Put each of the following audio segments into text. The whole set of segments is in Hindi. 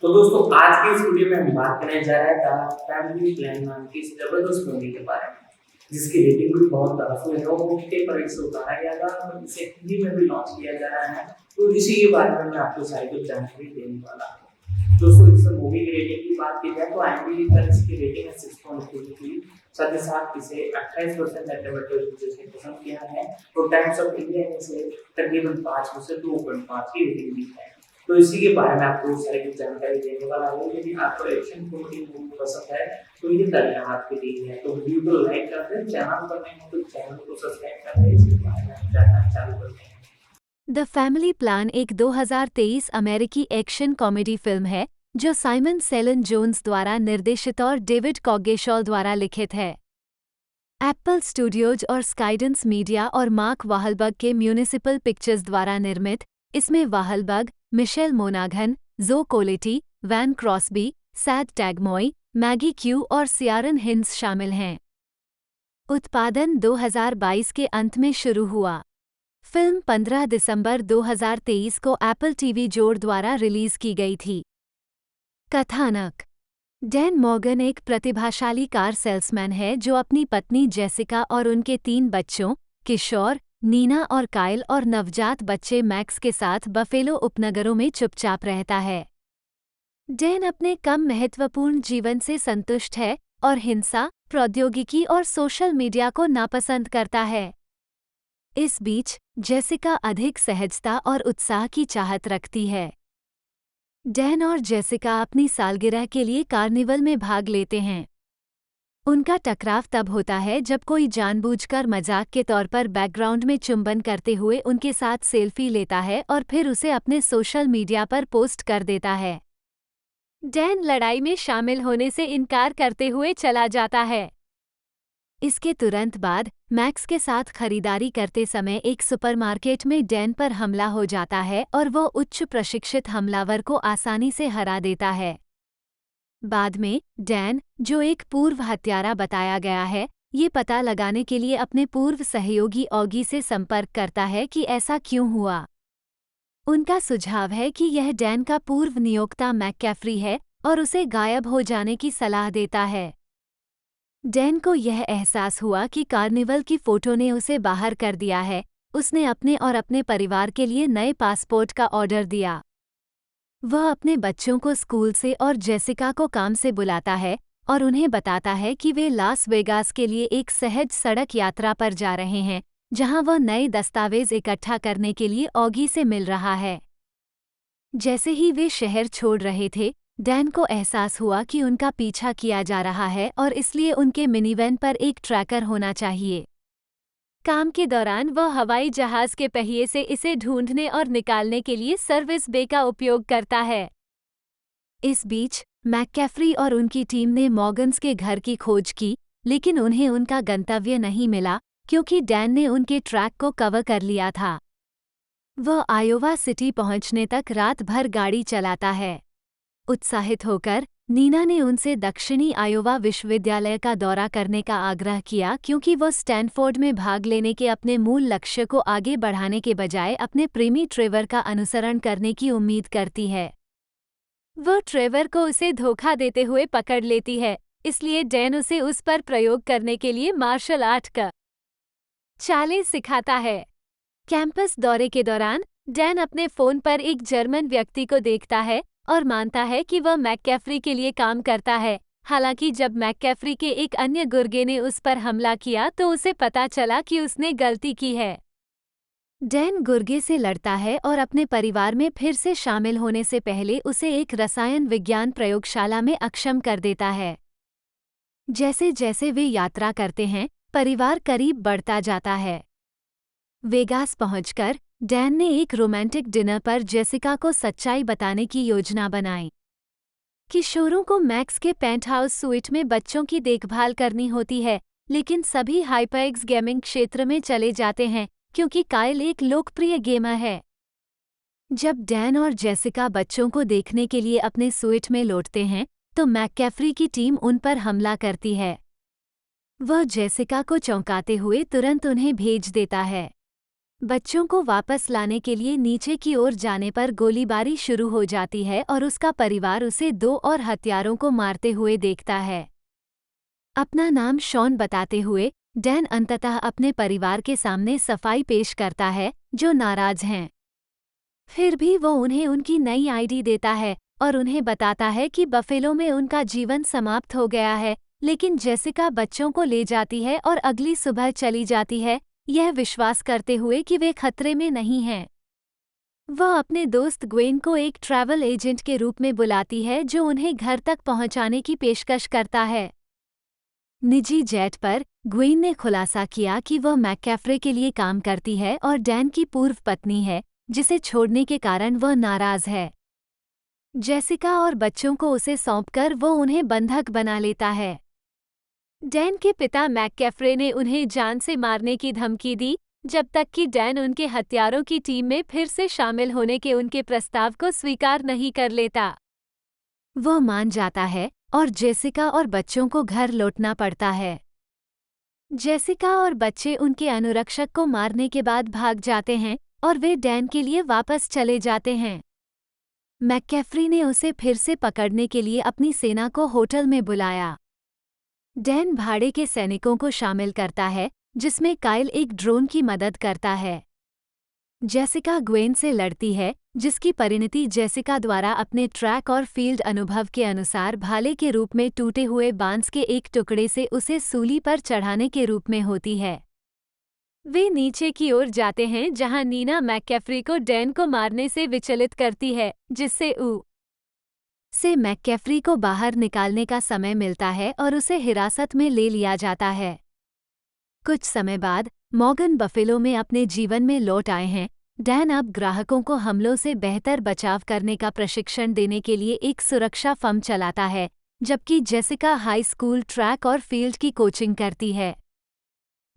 तो दोस्तों आज की इस वीडियो में हम बात करने जा रहे हैं द फैमिली प्लान नाम की इस जबरदस्त मूवी के बारे में, जिसकी रेटिंग भी बहुत तरफुल है। वो ओटीटी पर इसे उतारा गया था और इसे हिंदी में भी लॉन्च किया जा रहा है। तो इसी के बारे में मैं आपको सारी कुछ जानकारी देने वाला हूँ। दोस्तों इस मूवी की रेटिंग की बात की जाए तो IMDb पर इसकी रेटिंग है 6.3 की। साथ ही साथ इसे 28% ने पसंद किया है और टाइम्स ऑफ इंडिया ने इसे तकरीबन 5 में से 2.5 की रेटिंग दी है। तो इसी के बारे में आपको सारी कुछ जानकारी देने वाला हूँ। यदि आपको एक्शन कॉमेडी मूवी पसंद है तो ये तालियां आपके लिए है। तो वीडियो को लाइक कर दें, चैनल पर नए हो तो चैनल को सब्सक्राइब कर दें। इसके बारे में हम जानना चालू करते हैं। द फैमिली प्लान एक 2023 अमेरिकी एक्शन कॉमेडी फिल्म है जो साइमन सेलन जोन्स द्वारा निर्देशित और डेविड कॉगेशॉल द्वारा लिखित है। एप्पल स्टूडियोज और स्काइडेंस मीडिया और मार्क वाहलबर्ग के म्यूनिसिपल पिक्चर्स द्वारा निर्मित, इसमें वाहलबर्ग, मिशेल मोनाघन, Zoe Colletti, Van Crosby, Said Taghmaoui, Maggie Q और सियारन हिंस शामिल हैं। उत्पादन 2022 के अंत में शुरू हुआ। फिल्म 15 दिसंबर 2023 को एप्पल टीवी जोड़ द्वारा रिलीज की गई थी। कथानक: डैन मॉर्गन एक प्रतिभाशाली कार सेल्समैन है जो अपनी पत्नी जेसिका और उनके 3 बच्चों, किशोर, नीना और काइल और नवजात बच्चे मैक्स के साथ बफेलो उपनगरों में चुपचाप रहता है। डैन अपने कम महत्वपूर्ण जीवन से संतुष्ट है और हिंसा, प्रौद्योगिकी और सोशल मीडिया को नापसंद करता है। इस बीच जेसिका अधिक सहजता और उत्साह की चाहत रखती है। डैन और जेसिका अपनी सालगिरह के लिए कार्निवल में भाग लेते हैं। उनका टकराव तब होता है जब कोई जानबूझकर मजाक के तौर पर बैकग्राउंड में चुंबन करते हुए उनके साथ सेल्फी लेता है और फिर उसे अपने सोशल मीडिया पर पोस्ट कर देता है। डैन लड़ाई में शामिल होने से इनकार करते हुए चला जाता है। इसके तुरंत बाद मैक्स के साथ खरीदारी करते समय एक सुपरमार्केट में डैन पर हमला हो जाता है और वो उच्च प्रशिक्षित हमलावर को आसानी से हरा देता है। बाद में डैन, जो एक पूर्व हत्यारा बताया गया है, ये पता लगाने के लिए अपने पूर्व सहयोगी ऑगी से संपर्क करता है कि ऐसा क्यों हुआ। उनका सुझाव है कि यह डैन का पूर्व नियोक्ता मैककैफरी है और उसे गायब हो जाने की सलाह देता है। डैन को यह एहसास हुआ कि कार्निवल की फोटो ने उसे बाहर कर दिया है। उसने अपने और अपने परिवार के लिए नए पासपोर्ट का ऑर्डर दिया। वह अपने बच्चों को स्कूल से और जेसिका को काम से बुलाता है और उन्हें बताता है कि वे लास वेगास के लिए एक सहज सड़क यात्रा पर जा रहे हैं, जहां वह नए दस्तावेज इकट्ठा करने के लिए ऑगी से मिल रहा है। जैसे ही वे शहर छोड़ रहे थे, डैन को एहसास हुआ कि उनका पीछा किया जा रहा है और इसलिए उनके मिनीवैन पर एक ट्रैकर होना चाहिए। काम के दौरान वह हवाई जहाज के पहिए से इसे ढूंढने और निकालने के लिए सर्विस बे का उपयोग करता है। इस बीच मैककैफरी और उनकी टीम ने मॉर्गन्स के घर की खोज की, लेकिन उन्हें उनका गंतव्य नहीं मिला क्योंकि डैन ने उनके ट्रैक को कवर कर लिया था। वह आयोवा सिटी पहुंचने तक रात भर गाड़ी चलाता है। उत्साहित होकर नीना ने उनसे दक्षिणी आयोवा विश्वविद्यालय का दौरा करने का आग्रह किया क्योंकि वो स्टैनफोर्ड में भाग लेने के अपने मूल लक्ष्य को आगे बढ़ाने के बजाय अपने प्रेमी ट्रेवर का अनुसरण करने की उम्मीद करती है। वह ट्रेवर को उसे धोखा देते हुए पकड़ लेती है, इसलिए डैन उसे उस पर प्रयोग करने के लिए मार्शल आर्ट का चालें सिखाता है। कैंपस दौरे के दौरान डैन अपने फोन पर एक जर्मन व्यक्ति को देखता है और मानता है कि वह मैककैफरी के लिए काम करता है। हालांकि जब मैककैफरी के एक अन्य गुर्गे ने उस पर हमला किया तो उसे पता चला कि उसने गलती की है। डैन गुर्गे से लड़ता है और अपने परिवार में फिर से शामिल होने से पहले उसे एक रसायन विज्ञान प्रयोगशाला में अक्षम कर देता है। जैसे जैसे वे यात्रा करते हैं, परिवार करीब बढ़ता जाता है। वेगास पहुंचकर डैन ने एक रोमांटिक डिनर पर जेसिका को सच्चाई बताने की योजना बनाई। किशोरों को मैक्स के पेंटहाउस स्वीट में बच्चों की देखभाल करनी होती है, लेकिन सभी हाइपरएक्स गेमिंग क्षेत्र में चले जाते हैं क्योंकि काइल एक लोकप्रिय गेमर है। जब डैन और जेसिका बच्चों को देखने के लिए अपने स्वीट में लौटते हैं, तो मैककैफरी की टीम उन पर हमला करती है। वह जेसिका को चौंकाते हुए तुरंत उन्हें भेज देता है। बच्चों को वापस लाने के लिए नीचे की ओर जाने पर गोलीबारी शुरू हो जाती है और उसका परिवार उसे 2 और हत्यारों को मारते हुए देखता है। अपना नाम शॉन बताते हुए डैन अंततः अपने परिवार के सामने सफाई पेश करता है, जो नाराज हैं। फिर भी वो उन्हें उनकी नई आईडी देता है और उन्हें बताता है कि बफेलो में उनका जीवन समाप्त हो गया है, लेकिन जेसिका बच्चों को ले जाती है और अगली सुबह चली जाती है, यह विश्वास करते हुए कि वे खतरे में नहीं हैं। वह अपने दोस्त ग्वेन को एक ट्रैवल एजेंट के रूप में बुलाती है जो उन्हें घर तक पहुंचाने की पेशकश करता है। निजी जेट पर ग्वेन ने खुलासा किया कि वह मैककैफ्रे के लिए काम करती है और डैन की पूर्व पत्नी है, जिसे छोड़ने के कारण वह नाराज है। जेसिका और बच्चों को उसे सौंपकर वो उन्हें बंधक बना लेता है। डैन के पिता मैककैफ्रे ने उन्हें जान से मारने की धमकी दी, जब तक कि डैन उनके हत्यारों की टीम में फिर से शामिल होने के उनके प्रस्ताव को स्वीकार नहीं कर लेता। वह मान जाता है और जेसिका और बच्चों को घर लौटना पड़ता है। जेसिका और बच्चे उनके अनुरक्षक को मारने के बाद भाग जाते हैं और वे डैन के लिए वापस चले जाते हैं। मैककैफ्री ने उसे फिर से पकड़ने के लिए अपनी सेना को होटल में बुलाया। डैन भाड़े के सैनिकों को शामिल करता है, जिसमें काइल एक ड्रोन की मदद करता है। जेसिका ग्वेन से लड़ती है, जिसकी परिणति जेसिका द्वारा अपने ट्रैक और फील्ड अनुभव के अनुसार भाले के रूप में टूटे हुए बांस के एक टुकड़े से उसे सूली पर चढ़ाने के रूप में होती है। वे नीचे की ओर जाते हैं जहां नीना मैककैफ्री को डैन को मारने से विचलित करती है, जिससे से मैककैफ्री को बाहर निकालने का समय मिलता है और उसे हिरासत में ले लिया जाता है। कुछ समय बाद मॉर्गन बफेलो में अपने जीवन में लौट आए हैं। डैन अब ग्राहकों को हमलों से बेहतर बचाव करने का प्रशिक्षण देने के लिए एक सुरक्षा फर्म चलाता है, जबकि जेसिका हाई स्कूल ट्रैक और फील्ड की कोचिंग करती है।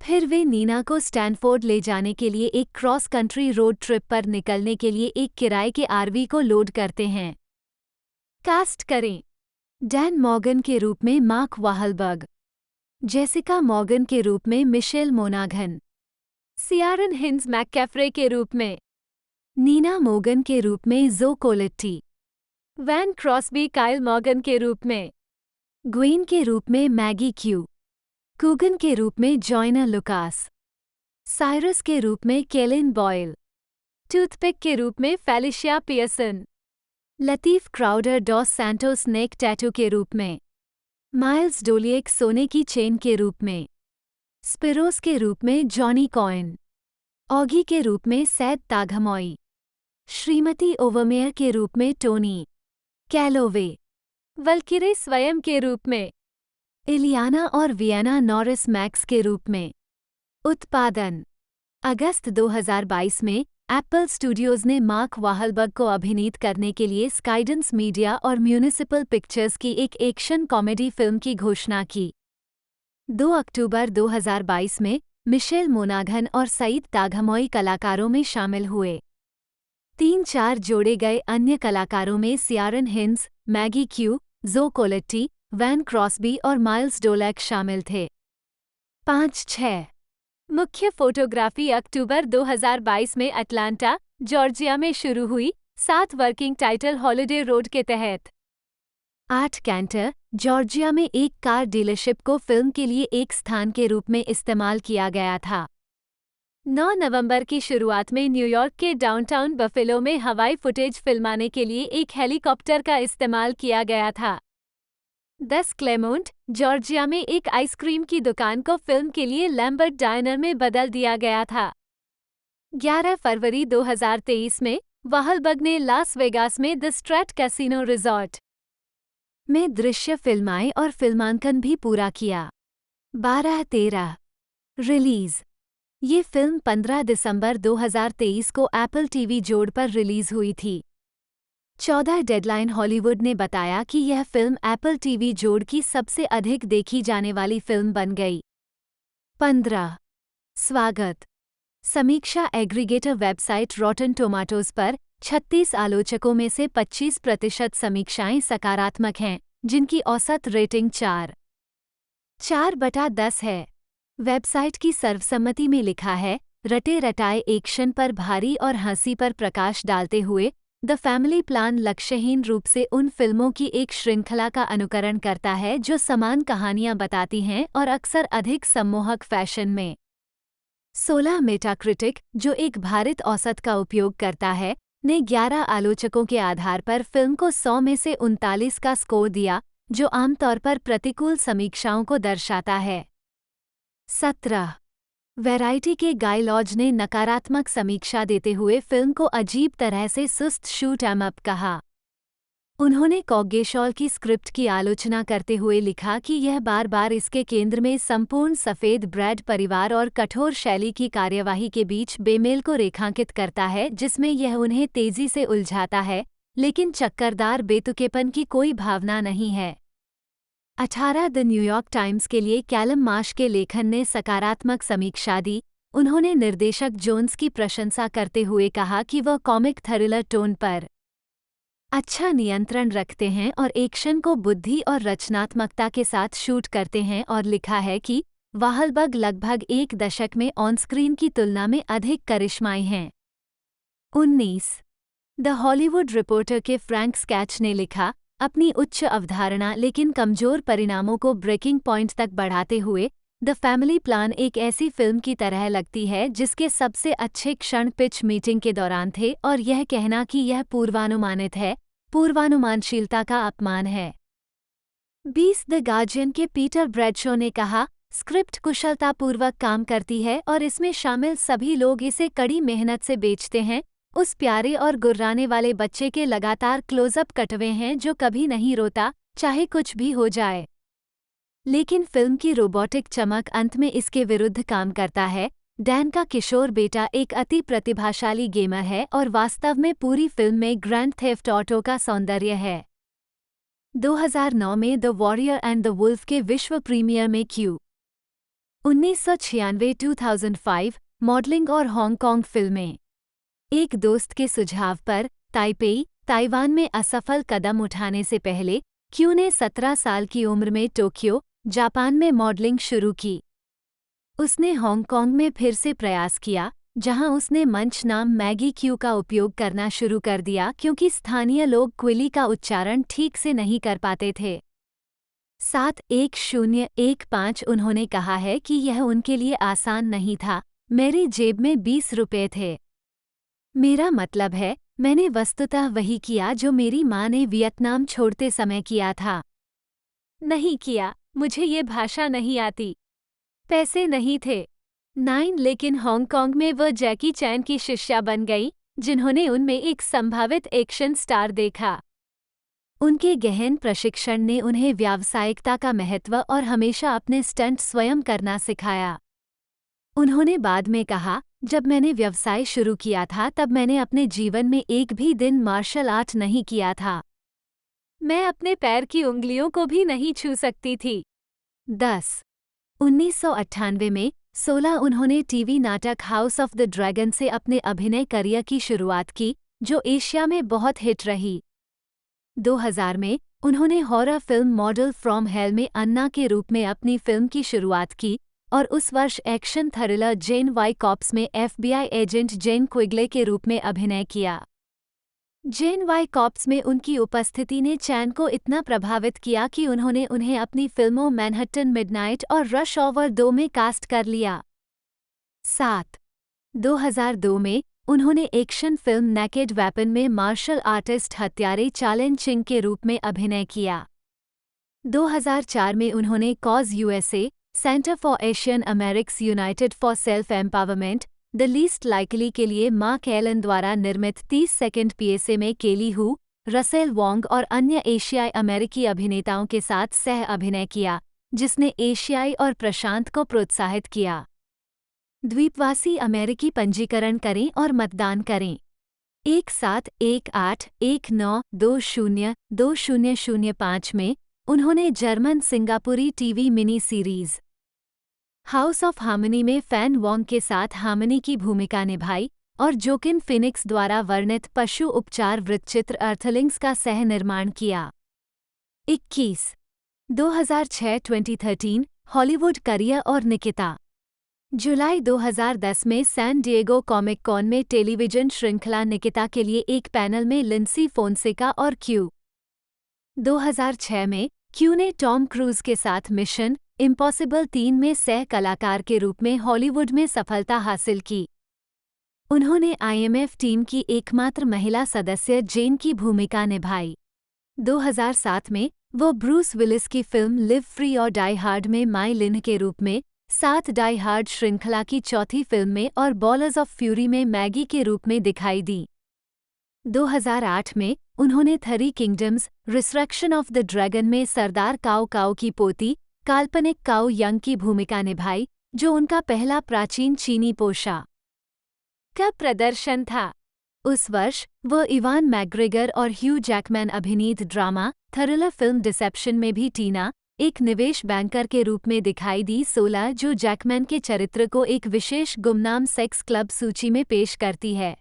फिर वे नीना को स्टैनफोर्ड ले जाने के लिए एक क्रॉस कंट्री रोड ट्रिप पर निकलने के लिए एक किराए के आरवी को लोड करते हैं। कास्ट करें: डैन मॉर्गन के रूप में मार्क वाहलबर्ग, जेसिका मॉर्गन के रूप में मिशेल मोनाघन, सियारन हिंस मैककैफ्रे के रूप में, नीना मोगन के रूप में जो कोलेट्टी, वैन क्रॉसबी काइल मॉर्गन के रूप में, ग्वेन के रूप में मैगी क्यू, कूगन के रूप में जॉयना लुकास, साइरस के रूप में केलिन बॉयल, टूथपिक के रूप में Felicia Pearson, Latif Crowder Dos Santos Neck Tattoo के रूप में, माइल्स डोलिएक सोने की चेन के रूप में, स्पिरोस के रूप में जॉनी कॉइन, ऑगी के रूप में सैद ताघमोई, श्रीमती ओवरमेयर के रूप में टोनी कैलोवे, वल्किरे स्वयं के रूप में, इलियाना और वियना नॉरिस मैक्स के रूप में। उत्पादन: अगस्त 2022 में एप्पल स्टूडियोज ने मार्क वाहलबर्ग को अभिनीत करने के लिए स्काइडेंस मीडिया और म्यूनिसिपल पिक्चर्स की एक एक्शन कॉमेडी फिल्म की घोषणा की। 2 अक्टूबर 2022 में मिशेल मोनाघन और सईद ताघमोई कलाकारों में शामिल हुए। 3-4 जोड़े गए अन्य कलाकारों में सियारन हिंस, मैगी क्यू, जो कोलेट्टी, वैन क्रॉसबी और माइल्स डोलेक शामिल थे। 5-6 मुख्य फोटोग्राफी अक्टूबर 2022 में अटलांटा, जॉर्जिया में शुरू हुई, 7 वर्किंग टाइटल हॉलिडे रोड के तहत। 8 कैंटर, जॉर्जिया में एक कार डीलरशिप को फिल्म के लिए एक स्थान के रूप में इस्तेमाल किया गया था। 9 नवंबर की शुरुआत में न्यूयॉर्क के डाउनटाउन बफेलो में हवाई फुटेज फिल्माने के लिए एक हेलीकॉप्टर का इस्तेमाल किया गया था। 10 क्लेमोंट, जॉर्जिया में एक आइसक्रीम की दुकान को फिल्म के लिए लैम्बर्ट डायनर में बदल दिया गया था। 11 फरवरी 2023 में वाहलबर्ग ने लास वेगास में द स्ट्रैट कैसीनो रिजॉर्ट में दृश्य फिल्माए और फिल्मांकन भी पूरा किया। 12-13 रिलीज: ये फिल्म 15 दिसंबर 2023 को एप्पल टीवी जोड़ पर रिलीज हुई थी। 14 डेडलाइन हॉलीवुड ने बताया कि यह फिल्म एप्पल टीवी जोड़ की सबसे अधिक देखी जाने वाली फिल्म बन गई। 15 स्वागत: समीक्षा एग्रीगेटर वेबसाइट रॉटन टोमाटोज पर 36 आलोचकों में से 25% समीक्षाएं सकारात्मक हैं, जिनकी औसत रेटिंग 4/10 है। वेबसाइट की सर्वसम्मति में लिखा है, रटे रटाए एक्शन पर भारी और हंसी पर प्रकाश डालते हुए द फैमिली प्लान लक्ष्यहीन रूप से उन फिल्मों की एक श्रृंखला का अनुकरण करता है जो समान कहानियां बताती हैं और अक्सर अधिक सम्मोहक फैशन में। 16 मेटाक्रिटिक, जो एक भारित औसत का उपयोग करता है, ने 11 आलोचकों के आधार पर फिल्म को 100 में से 39 का स्कोर दिया, जो आमतौर पर प्रतिकूल समीक्षाओं को दर्शाता है। 17 वैरायटी के गाय लॉज ने नकारात्मक समीक्षा देते हुए फिल्म को अजीब तरह से सुस्त शूट एम अप कहा। उन्होंने कॉगेशॉल की स्क्रिप्ट की आलोचना करते हुए लिखा कि यह बार बार इसके केंद्र में संपूर्ण सफ़ेद ब्रैड परिवार और कठोर शैली की कार्यवाही के बीच बेमेल को रेखांकित करता है, जिसमें यह उन्हें तेजी से उलझाता है, लेकिन चक्करदार बेतुकेपन की कोई भावना नहीं है। 18 द न्यूयॉर्क टाइम्स के लिए कैलम माश के लेखन ने सकारात्मक समीक्षा दी। उन्होंने निर्देशक जोन्स की प्रशंसा करते हुए कहा कि वह कॉमिक थ्रिलर टोन पर अच्छा नियंत्रण रखते हैं और एक्शन को बुद्धि और रचनात्मकता के साथ शूट करते हैं, और लिखा है कि वाहलबर्ग लगभग एक दशक में ऑन-स्क्रीन की तुलना में अधिक करिश्माई हैं। 19 द हॉलीवुड रिपोर्टर के फ्रैंक स्कैच ने लिखा, अपनी उच्च अवधारणा लेकिन कमजोर परिणामों को ब्रेकिंग पॉइंट तक बढ़ाते हुए द फैमिली प्लान एक ऐसी फिल्म की तरह लगती है जिसके सबसे अच्छे क्षण पिच मीटिंग के दौरान थे, और यह कहना कि यह पूर्वानुमानित है, पूर्वानुमानशीलता का अपमान है। 20 द गार्जियन के पीटर ब्रैडशॉ ने कहा, स्क्रिप्ट कुशलतापूर्वक काम करती है और इसमें शामिल सभी लोग इसे कड़ी मेहनत से बेचते हैं। उस प्यारे और गुर्राने वाले बच्चे के लगातार क्लोजअप कटवे हैं जो कभी नहीं रोता, चाहे कुछ भी हो जाए। लेकिन फिल्म की रोबोटिक चमक अंत में इसके विरुद्ध काम करता है। डैन का किशोर बेटा एक अति प्रतिभाशाली गेमर है और वास्तव में पूरी फिल्म में ग्रैंड थेफ्ट ऑटो का सौंदर्य है। 2009 में the warrior and the wolf के विश्व प्रीमियर में क्यू 1996-2005 मॉडलिंग और हांगकांग फिल्में। एक दोस्त के सुझाव पर ताइपेई, ताइवान में असफल कदम उठाने से पहले क्यू ने 17 साल की उम्र में टोक्यो, जापान में मॉडलिंग शुरू की। उसने हांगकांग में फिर से प्रयास किया, जहां उसने मंच नाम मैगी क्यू का उपयोग करना शुरू कर दिया क्योंकि स्थानीय लोग क्विली का उच्चारण ठीक से नहीं कर पाते थे। 71015 उन्होंने कहा है कि यह उनके लिए आसान नहीं था। मेरी जेब में 20 रुपये थे। मेरा मतलब है, मैंने वस्तुतः वही किया जो मेरी माँ ने वियतनाम छोड़ते समय किया था। नहीं किया, मुझे ये भाषा नहीं आती। पैसे नहीं थे। 9 लेकिन हांगकांग में वह जैकी चैन की शिष्या बन गई, जिन्होंने उनमें एक संभावित एक्शन स्टार देखा। उनके गहन प्रशिक्षण ने उन्हें व्यावसायिकता का महत्व और हमेशा अपने स्टंट स्वयं करना सिखाया। उन्होंने बाद में कहा, जब मैंने व्यवसाय शुरू किया था तब मैंने अपने जीवन में एक भी दिन मार्शल आर्ट नहीं किया था। मैं अपने पैर की उंगलियों को भी नहीं छू सकती थी। 10 1998 में 16 उन्होंने टीवी नाटक हाउस ऑफ द ड्रैगन से अपने अभिनय करियर की शुरुआत की, जो एशिया में बहुत हिट रही। 2000 में उन्होंने horror film model from hello में अन्ना के रूप में अपनी फिल्म की शुरुआत की, और उस वर्ष एक्शन थ्रिलर जेन वाई कॉप्स में FBI एजेंट जेन क्विग्ले के रूप में अभिनय किया। जेन वाई कॉप्स में उनकी उपस्थिति ने चैन को इतना प्रभावित किया कि उन्होंने उन्हें अपनी फिल्मों मैनहट्टन मिडनाइट और रश ऑवर 2 में कास्ट कर लिया। 2002 में उन्होंने एक्शन फिल्म नेकेड वेपन में मार्शल आर्टिस्ट हत्यारे चालेन चिंग के रूप में अभिनय किया। 2004 में उन्होंने cause USA, center for Asian Americans united for self empowerment, the least likely के लिए मार्क एलन द्वारा निर्मित 30 सेकंड PSA में केली हू, रसेल वोंग और अन्य एशियाई अमेरिकी अभिनेताओं के साथ सह अभिनय किया, जिसने एशियाई और प्रशांत को प्रोत्साहित किया। द्वीपवासी अमेरिकी पंजीकरण करें और मतदान करें। 171819202005 में उन्होंने जर्मन सिंगापुरी TV mini series house of harmony में फैन वोंग के साथ हार्मनी की भूमिका निभाई और जोकिन फिनिक्स द्वारा वर्णित पशु उपचार वृत्तचित्र अर्थलिंग्स का सह निर्माण किया। 21 2006-2013 हॉलीवुड करियर और निकिता। जुलाई 2010 में सैन डिएगो कॉमिक कॉन में टेलीविजन श्रृंखला निकिता के लिए एक पैनल में लिंसी फोंसेका और क्यू। 2006 में क्यू ने टॉम क्रूज के साथ मिशन इम्पॉसिबल 3 में सह कलाकार के रूप में हॉलीवुड में सफलता हासिल की। उन्होंने आईएमएफ टीम की एकमात्र महिला सदस्य जेन की भूमिका निभाई। 2007 में वो ब्रूस विलिस की फिल्म लिव फ्री और डाई हार्ड में माई लिन के रूप में, साथ डाई हार्ड श्रृंखला की चौथी फिल्म में और बॉलर्स ऑफ फ्यूरी में मैगी के रूप में दिखाई दी। 2008 में उन्होंने three kingdoms resurrection of the dragon में सरदार काओ काओ की पोती काल्पनिक काओ यंग की भूमिका निभाई, जो उनका पहला प्राचीन चीनी पोशाक का प्रदर्शन था। उस वर्ष वो इवान मैकग्रेगर और ह्यू जैकमैन अभिनीत ड्रामा थ्रिलर फिल्म डिसेप्शन में भी टीना, एक निवेश बैंकर के रूप में दिखाई दी। 16 जो जैकमैन के चरित्र को एक विशेष गुमनाम सेक्स क्लब सूची में पेश करती है।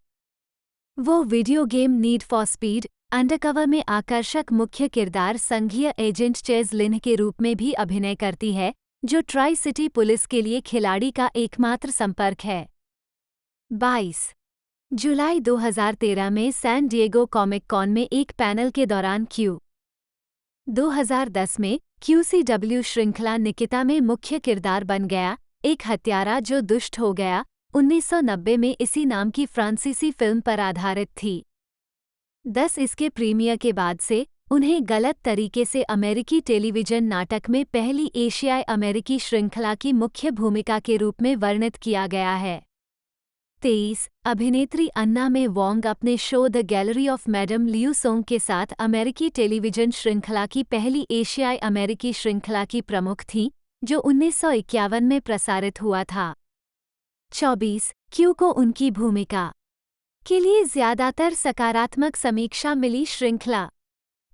वो video game need for speed undercover में आकर्षक मुख्य किरदार संघीय एजेंट चेज लिन के रूप में भी अभिनय करती है, जो ट्राई सिटी पुलिस के लिए खिलाड़ी का एकमात्र संपर्क है। 22 जुलाई 2013 में सैन डिएगो कॉमिक कॉन में एक पैनल के दौरान क्यू। 2010 में QCW श्रृंखला निकिता में मुख्य किरदार बन गया, एक हत्यारा जो दुष्ट हो गया। 1990 में इसी नाम की फ्रांसीसी फिल्म पर आधारित थी। 10 इसके प्रीमियर के बाद से उन्हें गलत तरीके से अमेरिकी टेलीविजन नाटक में पहली एशियाई अमेरिकी श्रृंखला की मुख्य भूमिका के रूप में वर्णित किया गया है। 23 अभिनेत्री अन्ना में वोंग अपने show the gallery of madam Liu song के साथ अमेरिकी टेलीविजन श्रृंखला की पहली एशियाई अमेरिकी श्रृंखला की प्रमुख थीं, जो 1951 में प्रसारित हुआ था। 24 क्यू को उनकी भूमिका के लिए ज्यादातर सकारात्मक समीक्षा मिली। श्रृंखला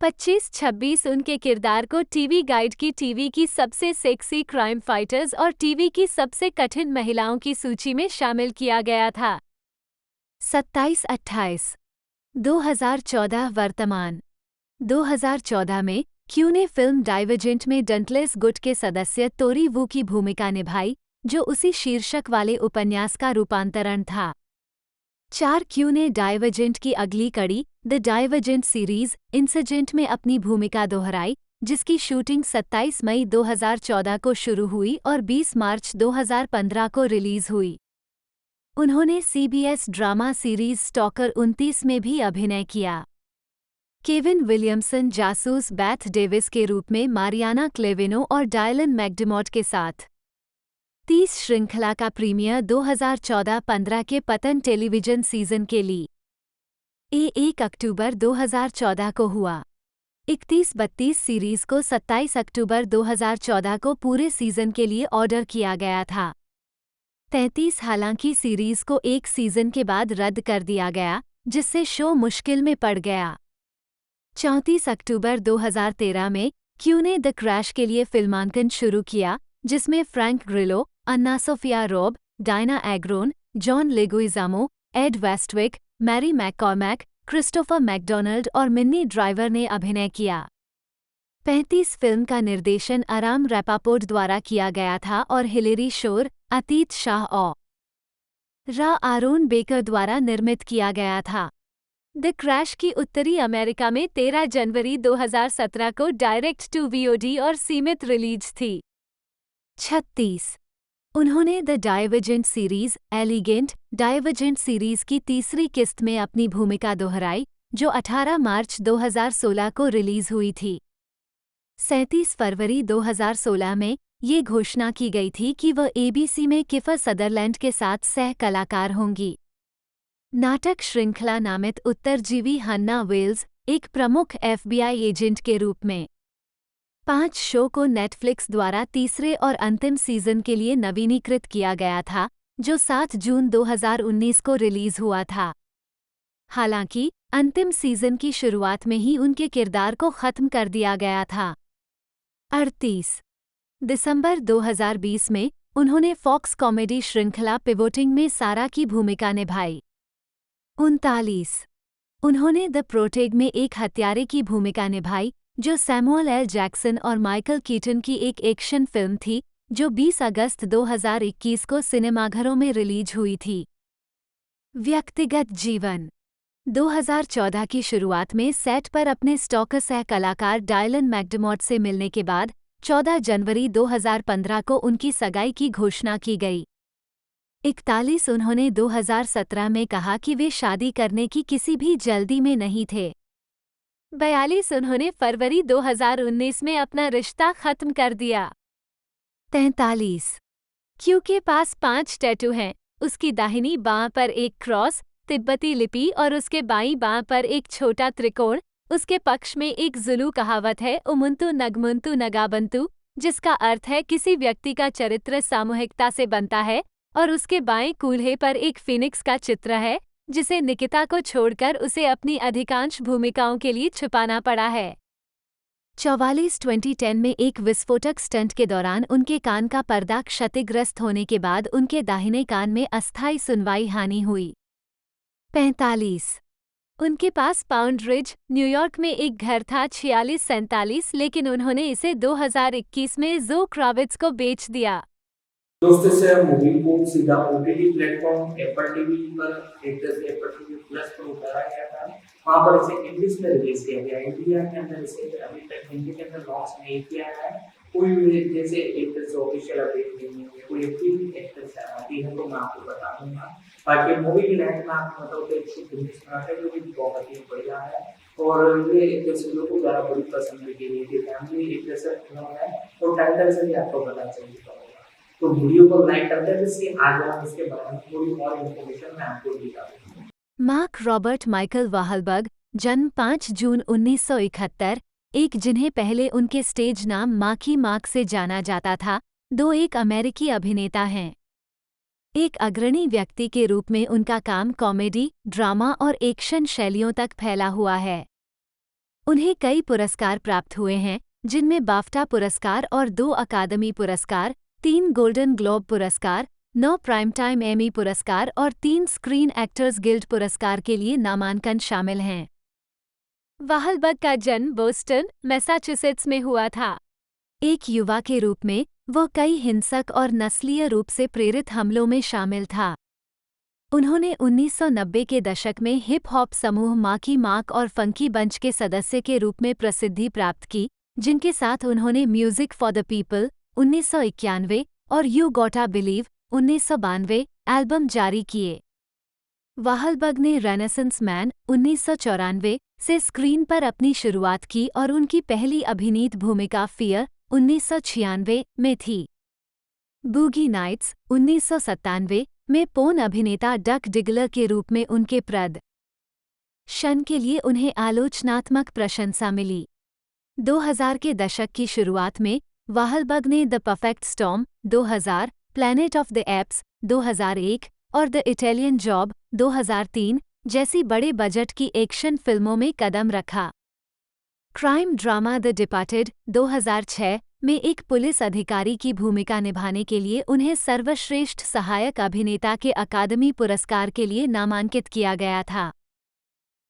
25-26 उनके किरदार को टीवी गाइड की टीवी की सबसे सेक्सी क्राइम फाइटर्स और टीवी की सबसे कठिन महिलाओं की सूची में शामिल किया गया था। 27-28 2014 वर्तमान 2014 में क्यू ने फिल्म डाइवर्जेंट में डंटलेस गुट के सदस्य तोरी वू की भूमिका निभाई, जो उसी शीर्षक वाले उपन्यास का रूपांतरण था। 4 क्यू ने डाइवर्जेंट की अगली कड़ी द डाइवर्जेंट सीरीज इंसर्जेंट में अपनी भूमिका दोहराई, जिसकी शूटिंग 27 मई 2014 को शुरू हुई और 20 मार्च 2015 को रिलीज हुई। उन्होंने CBS ड्रामा सीरीज स्टॉकर 29 में भी अभिनय किया। केविन विलियमसन जासूस बैथ डेविस के रूप में मारियाना क्लेविनो और डायलन मैकडर्मॉट के साथ। 30 श्रृंखला का प्रीमियर 2014-15 के पतन टेलीविजन सीजन के लिए 1 अक्टूबर 2014 को हुआ। 31-32 सीरीज को 27 अक्टूबर 2014 को पूरे सीजन के लिए ऑर्डर किया गया था। 33 हालांकि सीरीज को एक सीजन के बाद रद्द कर दिया गया, जिससे शो मुश्किल में पड़ गया। 34 अक्टूबर 2013 में क्यू ने द क्रैश के लिए फिल्मांकन शुरू किया, जिसमें Frank Grillo, Anna Sophia Robb, Dianna Agron, John Leguizamo, Ed Westwick, Mary McCormack, Christopher MacDonald और मिन्नी ड्राइवर ने अभिनय किया। 35 फिल्म का निर्देशन आराम रैपापोर्ट द्वारा किया गया था और हिलेरी शोर, अतीत शाह और आरोन बेकर द्वारा निर्मित किया गया था। द क्रैश की उत्तरी अमेरिका में 13 जनवरी 2017 को डायरेक्ट टू VOD और सीमित रिलीज थी। 36 उन्होंने the divergent series elegant divergent series की तीसरी किस्त में अपनी भूमिका दोहराई, जो 18 मार्च 2016 को रिलीज हुई थी। 37 फरवरी 2016 में ये घोषणा की गई थी कि वह ABC में किफर सदरलैंड के साथ सह कलाकार होंगी। नाटक श्रृंखला नामित उत्तरजीवी हन्ना वेल्स एक प्रमुख FBI एजेंट के रूप में। 5 शो को नेटफ्लिक्स द्वारा तीसरे और अंतिम सीजन के लिए नवीनीकृत किया गया था, जो 7 जून 2019 को रिलीज हुआ था। हालांकि अंतिम सीजन की शुरुआत में ही उनके किरदार को खत्म कर दिया गया था। 38 दिसंबर 2020 में उन्होंने फॉक्स कॉमेडी श्रृंखला पिवोटिंग में सारा की भूमिका निभाई। 39 उन्होंने द प्रोटेग में एक हत्यारे की भूमिका निभाई, जो सैमुअल एल जैक्सन और माइकल कीटन की एक एक्शन फिल्म थी, जो 20 अगस्त 2021 को सिनेमाघरों में रिलीज हुई थी। व्यक्तिगत जीवन 2014 की शुरुआत में सेट पर अपने स्टॉकर सह कलाकार डायलन मैकडर्मॉट से मिलने के बाद 14 जनवरी 2015 को उनकी सगाई की घोषणा की गई। 41 उन्होंने 2017 में कहा कि वे शादी करने की किसी भी जल्दी में नहीं थे। 42 उन्होंने फरवरी 2019 में अपना रिश्ता खत्म कर दिया। 43 क्यू के पास 5 टैटू हैं, उसकी दाहिनी बांह पर एक क्रॉस, तिब्बती लिपि और उसके बाईं बांह पर एक छोटा त्रिकोण। उसके पक्ष में एक जुलू कहावत है, उमुंतु नगमुंतु नगाबंतु, जिसका अर्थ है किसी व्यक्ति का चरित्र सामूहिकता से बनता है, और उसके बाएं कूल्हे पर एक फिनिक्स का चित्र है, जिसे निकिता को छोड़कर उसे अपनी अधिकांश भूमिकाओं के लिए छुपाना पड़ा है। 44 2010 में एक विस्फोटक स्टंट के दौरान उनके कान का पर्दा क्षतिग्रस्त होने के बाद उनके दाहिने कान में अस्थायी सुनवाई हानि हुई। 45 उनके पास पाउंड रिज, न्यूयॉर्क में एक घर था 4647, लेकिन उन्होंने इसे 2021 में जो क्राविट्ज को बेच दिया। दोस्तों से मूवी को सीधा ओटीटी प्लेटफॉर्म एप्पल टीवी पर एक तरह से एप्पल टीवी प्लस पर उतारा गया था। वहाँ पर इसे इंग्लिश में रिलीज किया गया। इंडिया के अंदर इसे अभी तक हिंदी के अंदर लॉन्च नहीं किया है। कोई भी जैसे एक तरह से ऑफिशियल अपडेट नहीं है, कोई भी एक तरह से आती है तो मैं आपको बता दूंगा। बाकी मूवी की लाइन में आपको बताऊँ तो 119 मिनट है, जो कि बहुत ही बढ़िया है और ये एक तरह से लोगों को ज़्यादा बड़ी पसंद की गई थी। फैमिली एक तरह से फिल्म है और टाइटल से भी आपको पता चल चुका होगा। तो वीडियो को लाइक करते हैं, जिससे आगे हम इसके बारे में थोड़ी और इन्फॉर्मेशन मैं आपको दिखा दूंगा। मार्क रॉबर्ट माइकल वाहलबर्ग, जन्म 5 जून 1971, एक जिन्हें पहले उनके स्टेज नाम मार्की मार्क से जाना जाता था, एक अमेरिकी अभिनेता हैं। एक अग्रणी व्यक्ति के रूप में उनका काम कॉमेडी, ड्रामा और एक्शन शैलियों तक फैला हुआ है। उन्हें कई पुरस्कार प्राप्त हुए हैं, जिनमें बाफ्टा पुरस्कार और 2 अकादमी पुरस्कार, 3 गोल्डन ग्लोब पुरस्कार, 9 प्राइमटाइम एमी पुरस्कार और 3 स्क्रीन एक्टर्स गिल्ड पुरस्कार के लिए नामांकन शामिल हैं। वाहलबर्ग का जन्म बोस्टन, मैसाचुसेट्स में हुआ था। एक युवा के रूप में वह कई हिंसक और नस्लीय रूप से प्रेरित हमलों में शामिल था। उन्होंने 1990 के दशक में हिप हॉप समूह मार्की मार्क और फंकी बंच के सदस्य के रूप में प्रसिद्धि प्राप्त की, जिनके साथ उन्होंने म्यूजिक फॉर द पीपल 1991 और यू गॉटा बिलीव 1992 एल्बम जारी किए। वाहलबर्ग ने रेनेसेंस मैन 1994 से स्क्रीन पर अपनी शुरुआत की और उनकी पहली अभिनीत भूमिका फियर 1996 में थी। बूगी नाइट्स 1997 में पोर्न अभिनेता डक डिगलर के रूप में उनके प्रदर्शन के लिए उन्हें आलोचनात्मक प्रशंसा मिली। 2000 के दशक की शुरुआत में वाहलबर्ग ने the perfect storm 2000, planet of the apps 2001 और द इटालियन जॉब 2003 जैसी बड़े बजट की एक्शन फिल्मों में कदम रखा। क्राइम ड्रामा द डिपार्टेड 2006 में एक पुलिस अधिकारी की भूमिका निभाने के लिए उन्हें सर्वश्रेष्ठ सहायक अभिनेता के अकादमी पुरस्कार के लिए नामांकित किया गया था।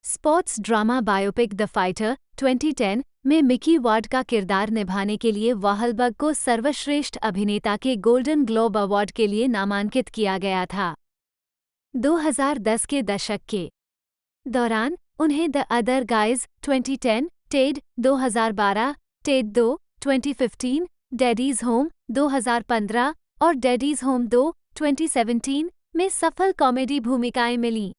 Sports drama biopic the fighter 2010 में मिकी वार्ड का किरदार निभाने के लिए वाहलबर्ग को सर्वश्रेष्ठ अभिनेता के गोल्डन ग्लोब अवार्ड के लिए नामांकित किया गया था। 2010 के दशक के दौरान उन्हें the other guys 2010, Ted 2012, Ted 2 2015, daddies home 2015 और डैडीज होम 2 2017 में सफल कॉमेडी भूमिकाएं मिलीं।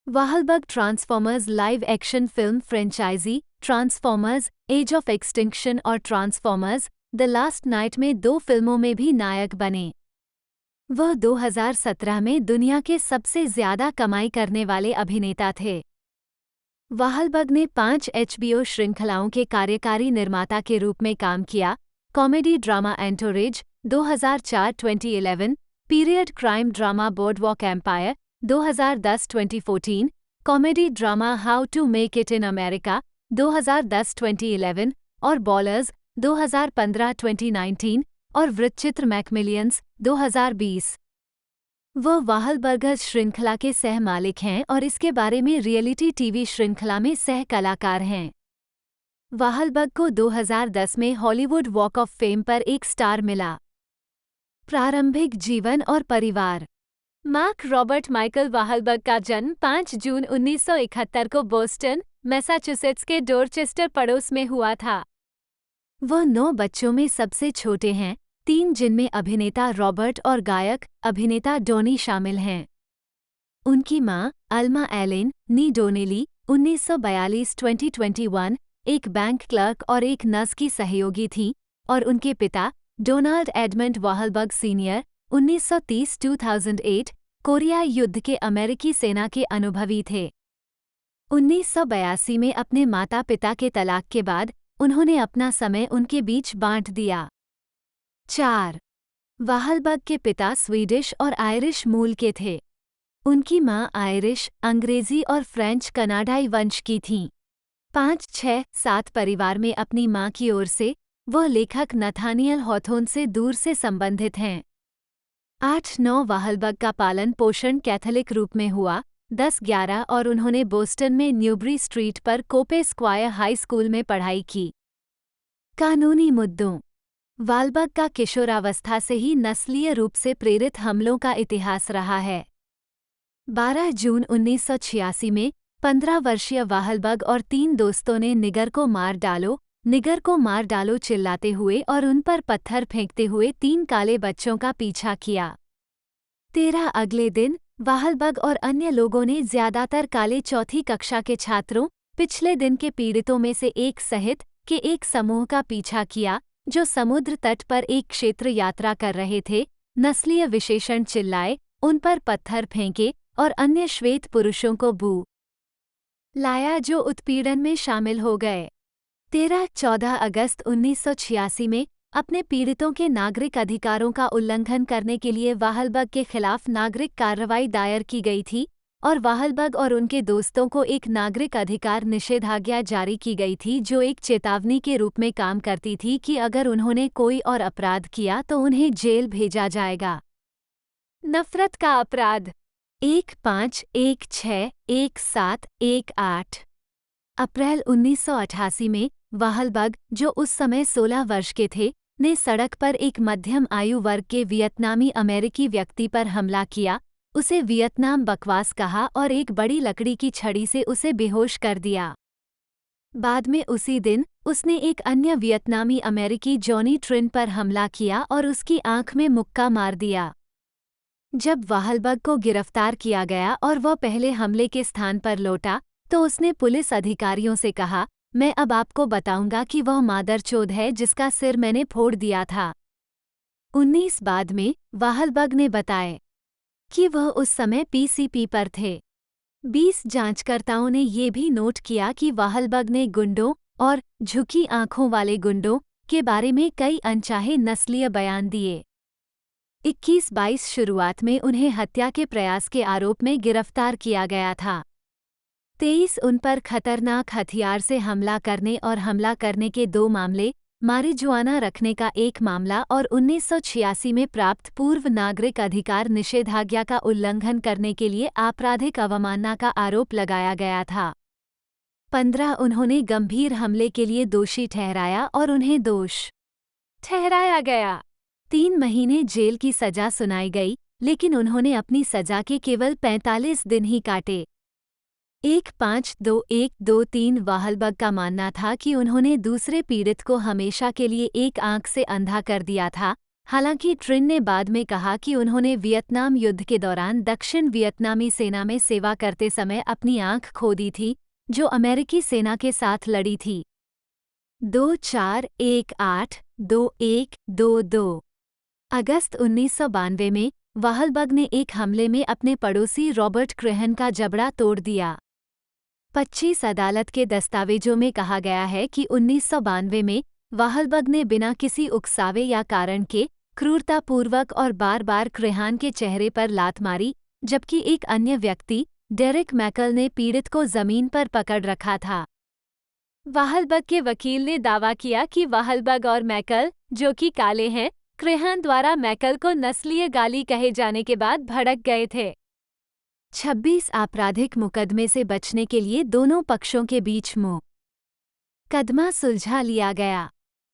Wahlberg Transformers live action film franchise Transformers Age of Extinction और ट्रांसफॉर्मर्स द लास्ट नाइट में 2 फिल्मों में भी नायक बने। वह 2017 में दुनिया के सबसे ज्यादा कमाई करने वाले अभिनेता थे। वाहलबर्ग ने 5 HBO श्रृंखलाओं के कार्यकारी निर्माता के रूप में काम किया। Comedy drama Entourage 2004-2011, period crime drama Boardwalk Empire 2010-2014, comedy drama How to Make It in America 2010-2011 और बॉलर्स 2015-2019 और वृत्तचित्र मैकमिलियंस 2020। वह वाहलबर्गर्स श्रृंखला के सह मालिक हैं और इसके बारे में रियलिटी टीवी श्रृंखला में सह कलाकार हैं। वाहलबर्ग को 2010 में हॉलीवुड वॉक ऑफ फेम पर एक स्टार मिला। प्रारंभिक जीवन और परिवार। मार्क रॉबर्ट माइकल वाहलबर्ग का जन्म 5 जून 1971 को बोस्टन, मैसाचुसेट्स के डोरचेस्टर पड़ोस में हुआ था। वह 9 बच्चों में सबसे छोटे हैं, 3 जिनमें अभिनेता रॉबर्ट और गायक अभिनेता डोनी शामिल हैं। उनकी मां, अल्मा एलेन नी डोनेली, 1942-2021, एक बैंक क्लर्क और एक नर्स की सहयोगी थीं, और उनके पिता, डोनाल्ड एडमंड वाहलबर्ग सीनियर, 1930-2008, कोरिया युद्ध के अमेरिकी सेना के अनुभवी थे। 1982 में अपने माता-पिता के तलाक के बाद उन्होंने अपना समय उनके बीच बांट दिया। 4. वाहलबर्ग के पिता स्वीडिश और आयरिश मूल के थे। उनकी मां आयरिश, अंग्रेजी और फ्रेंच कनाडाई वंश की थीं। 5, 6, 7 परिवार में अपनी मां की ओर से वह लेखक नथानियल हॉथोर्न से दूर से संबंधित हैं। 8, 9 वाहलबर्ग का पालन पोषण कैथोलिक रूप में हुआ। 10, 11 और उन्होंने बोस्टन में न्यूबरी स्ट्रीट पर कोपे स्क्वायर हाई स्कूल में पढ़ाई की। कानूनी मुद्दों। वाहलबर्ग का किशोरावस्था से ही नस्लीय रूप से प्रेरित हमलों का इतिहास रहा है। 12 जून 1986 में 15 वर्षीय वाहलबर्ग और 3 दोस्तों ने निगर को मार डालो चिल्लाते हुए और उन पर पत्थर फेंकते हुए 3 काले बच्चों का पीछा किया। 13 अगले दिन वाहलबर्ग और अन्य लोगों ने ज्यादातर काले चौथी कक्षा के छात्रों, पिछले दिन के पीड़ितों में से एक सहित के एक समूह का पीछा किया, जो समुद्र तट पर एक क्षेत्र यात्रा कर रहे थे, नस्लीय विशेषण चिल्लाए, उन पर पत्थर फेंके और अन्य श्वेत पुरुषों को बू लाया जो उत्पीड़न में शामिल हो गए। 13-14 अगस्त 1986 में अपने पीड़ितों के नागरिक अधिकारों का उल्लंघन करने के लिए वाहलबर्ग के खिलाफ नागरिक कार्रवाई दायर की गई थी और वाहलबर्ग और उनके दोस्तों को एक नागरिक अधिकार निषेधाज्ञा जारी की गई थी जो एक चेतावनी के रूप में काम करती थी कि अगर उन्होंने कोई और अपराध किया तो उन्हें जेल भेजा जाएगा। नफरत का अपराध। 1-5-1-6-1-7-1-8 अप्रैल 1988 में वाहलबर्ग, जो उस समय 16 वर्ष के थे, ने सड़क पर एक मध्यम आयु वर्ग के वियतनामी अमेरिकी व्यक्ति पर हमला किया, उसे वियतनाम बकवास कहा और एक बड़ी लकड़ी की छड़ी से उसे बेहोश कर दिया। बाद में उसी दिन उसने एक अन्य वियतनामी अमेरिकी जॉनी ट्रिन पर हमला किया और उसकी आंख में मुक्का मार दिया। जब वाहलबर्ग को गिरफ्तार किया गया और वह पहले हमले के स्थान पर लौटा, तो उसने पुलिस अधिकारियों से कहा, मैं अब आपको बताऊंगा कि वह मादरचोद है जिसका सिर मैंने फोड़ दिया था। 19 बाद में वाहलबर्ग ने बताया कि वह उस समय पीसीपी पर थे। 20 जांचकर्ताओं ने ये भी नोट किया कि वाहलबर्ग ने गुंडों और झुकी आंखों वाले गुंडों के बारे में कई अनचाहे नस्लीय बयान दिए। 21-22 शुरुआत में उन्हें हत्या के प्रयास के आरोप में गिरफ्तार किया गया था। 23 उन पर खतरनाक हथियार से हमला करने और हमला करने के 2 मामले, मारिजुआना रखने का 1 मामला और 1986 में प्राप्त पूर्व नागरिक अधिकार निषेधाज्ञा का उल्लंघन करने के लिए आपराधिक अवमानना का आरोप लगाया गया था। 15 उन्होंने गंभीर हमले के लिए दोषी ठहराया और उन्हें दोष ठहराया गया। 3 महीने जेल की सजा सुनाई गई, लेकिन उन्होंने अपनी सजा के केवल 45 दिन ही काटे। 1-5-2-1-2-3 वाहलबर्ग का मानना था कि उन्होंने दूसरे पीड़ित को हमेशा के लिए एक आंख से अंधा कर दिया था। हालांकि ट्रिन ने बाद में कहा कि उन्होंने वियतनाम युद्ध के दौरान दक्षिण वियतनामी सेना में सेवा करते समय अपनी आंख खो दी थी, जो अमेरिकी सेना के साथ लड़ी थी। 2-4-1-8-2-1-2-2 अगस्त 1992 में वाहलबर्ग ने एक हमले में अपने पड़ोसी रॉबर्ट क्रेहन का जबड़ा तोड़ दिया। 25 अदालत के दस्तावेजों में कहा गया है कि 1992 में वाहलबर्ग ने बिना किसी उकसावे या कारण के क्रूरतापूर्वक और बार-बार क्रेहान के चेहरे पर लात मारी, जबकि एक अन्य व्यक्ति, डेरेक मैकल ने पीड़ित को जमीन पर पकड़ रखा था। वाहलबर्ग के वकील ने दावा किया कि वाहलबर्ग और मैकल, जो कि काले हैं, क्रेहान द्वारा मैकल को नस्लीय गाली कहे जाने के बाद भड़क गए थे। 26 आपराधिक मुकदमे से बचने के लिए दोनों पक्षों के बीच मुकदमा सुलझा लिया गया।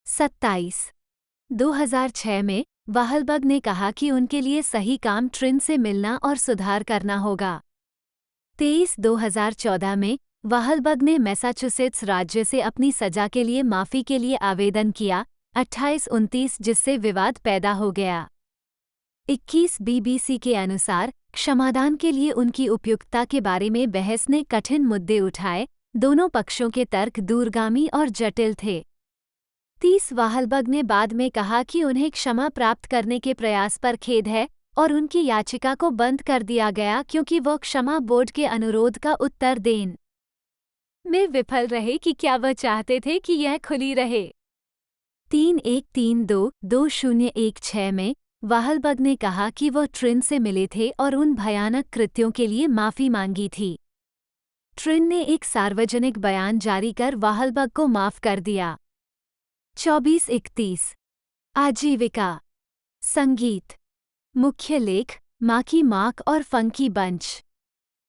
27 2006 में वाहलबर्ग ने कहा कि उनके लिए सही काम ट्रिन से मिलना और सुधार करना होगा। 23/2014 में वाहलबर्ग ने मैसाचुसेट्स राज्य से अपनी सजा के लिए माफी के लिए आवेदन किया, 28-29 जिससे विवाद पैदा हो गया। 21 बीबीसी के अनुसार क्षमादान के लिए उनकी उपयुक्तता के बारे में बहस ने कठिन मुद्दे उठाए, दोनों पक्षों के तर्क दूरगामी और जटिल थे। 30 वाहलबर्ग ने बाद में कहा कि उन्हें क्षमा प्राप्त करने के प्रयास पर खेद है और उनकी याचिका को बंद कर दिया गया क्योंकि वह क्षमा बोर्ड के अनुरोध का उत्तर देने में विफल रहे कि क्या वह चाहते थे कि यह खुली रहे। 3132-2016 में वाहलबर्ग ने कहा कि वह ट्रिन से मिले थे और उन भयानक कृत्यों के लिए माफी मांगी थी। ट्रिन ने एक सार्वजनिक बयान जारी कर वाहलबर्ग को माफ कर दिया। 24-31 आजीविका संगीत मुख्य लेख माकी मार्क और फंकी बंच।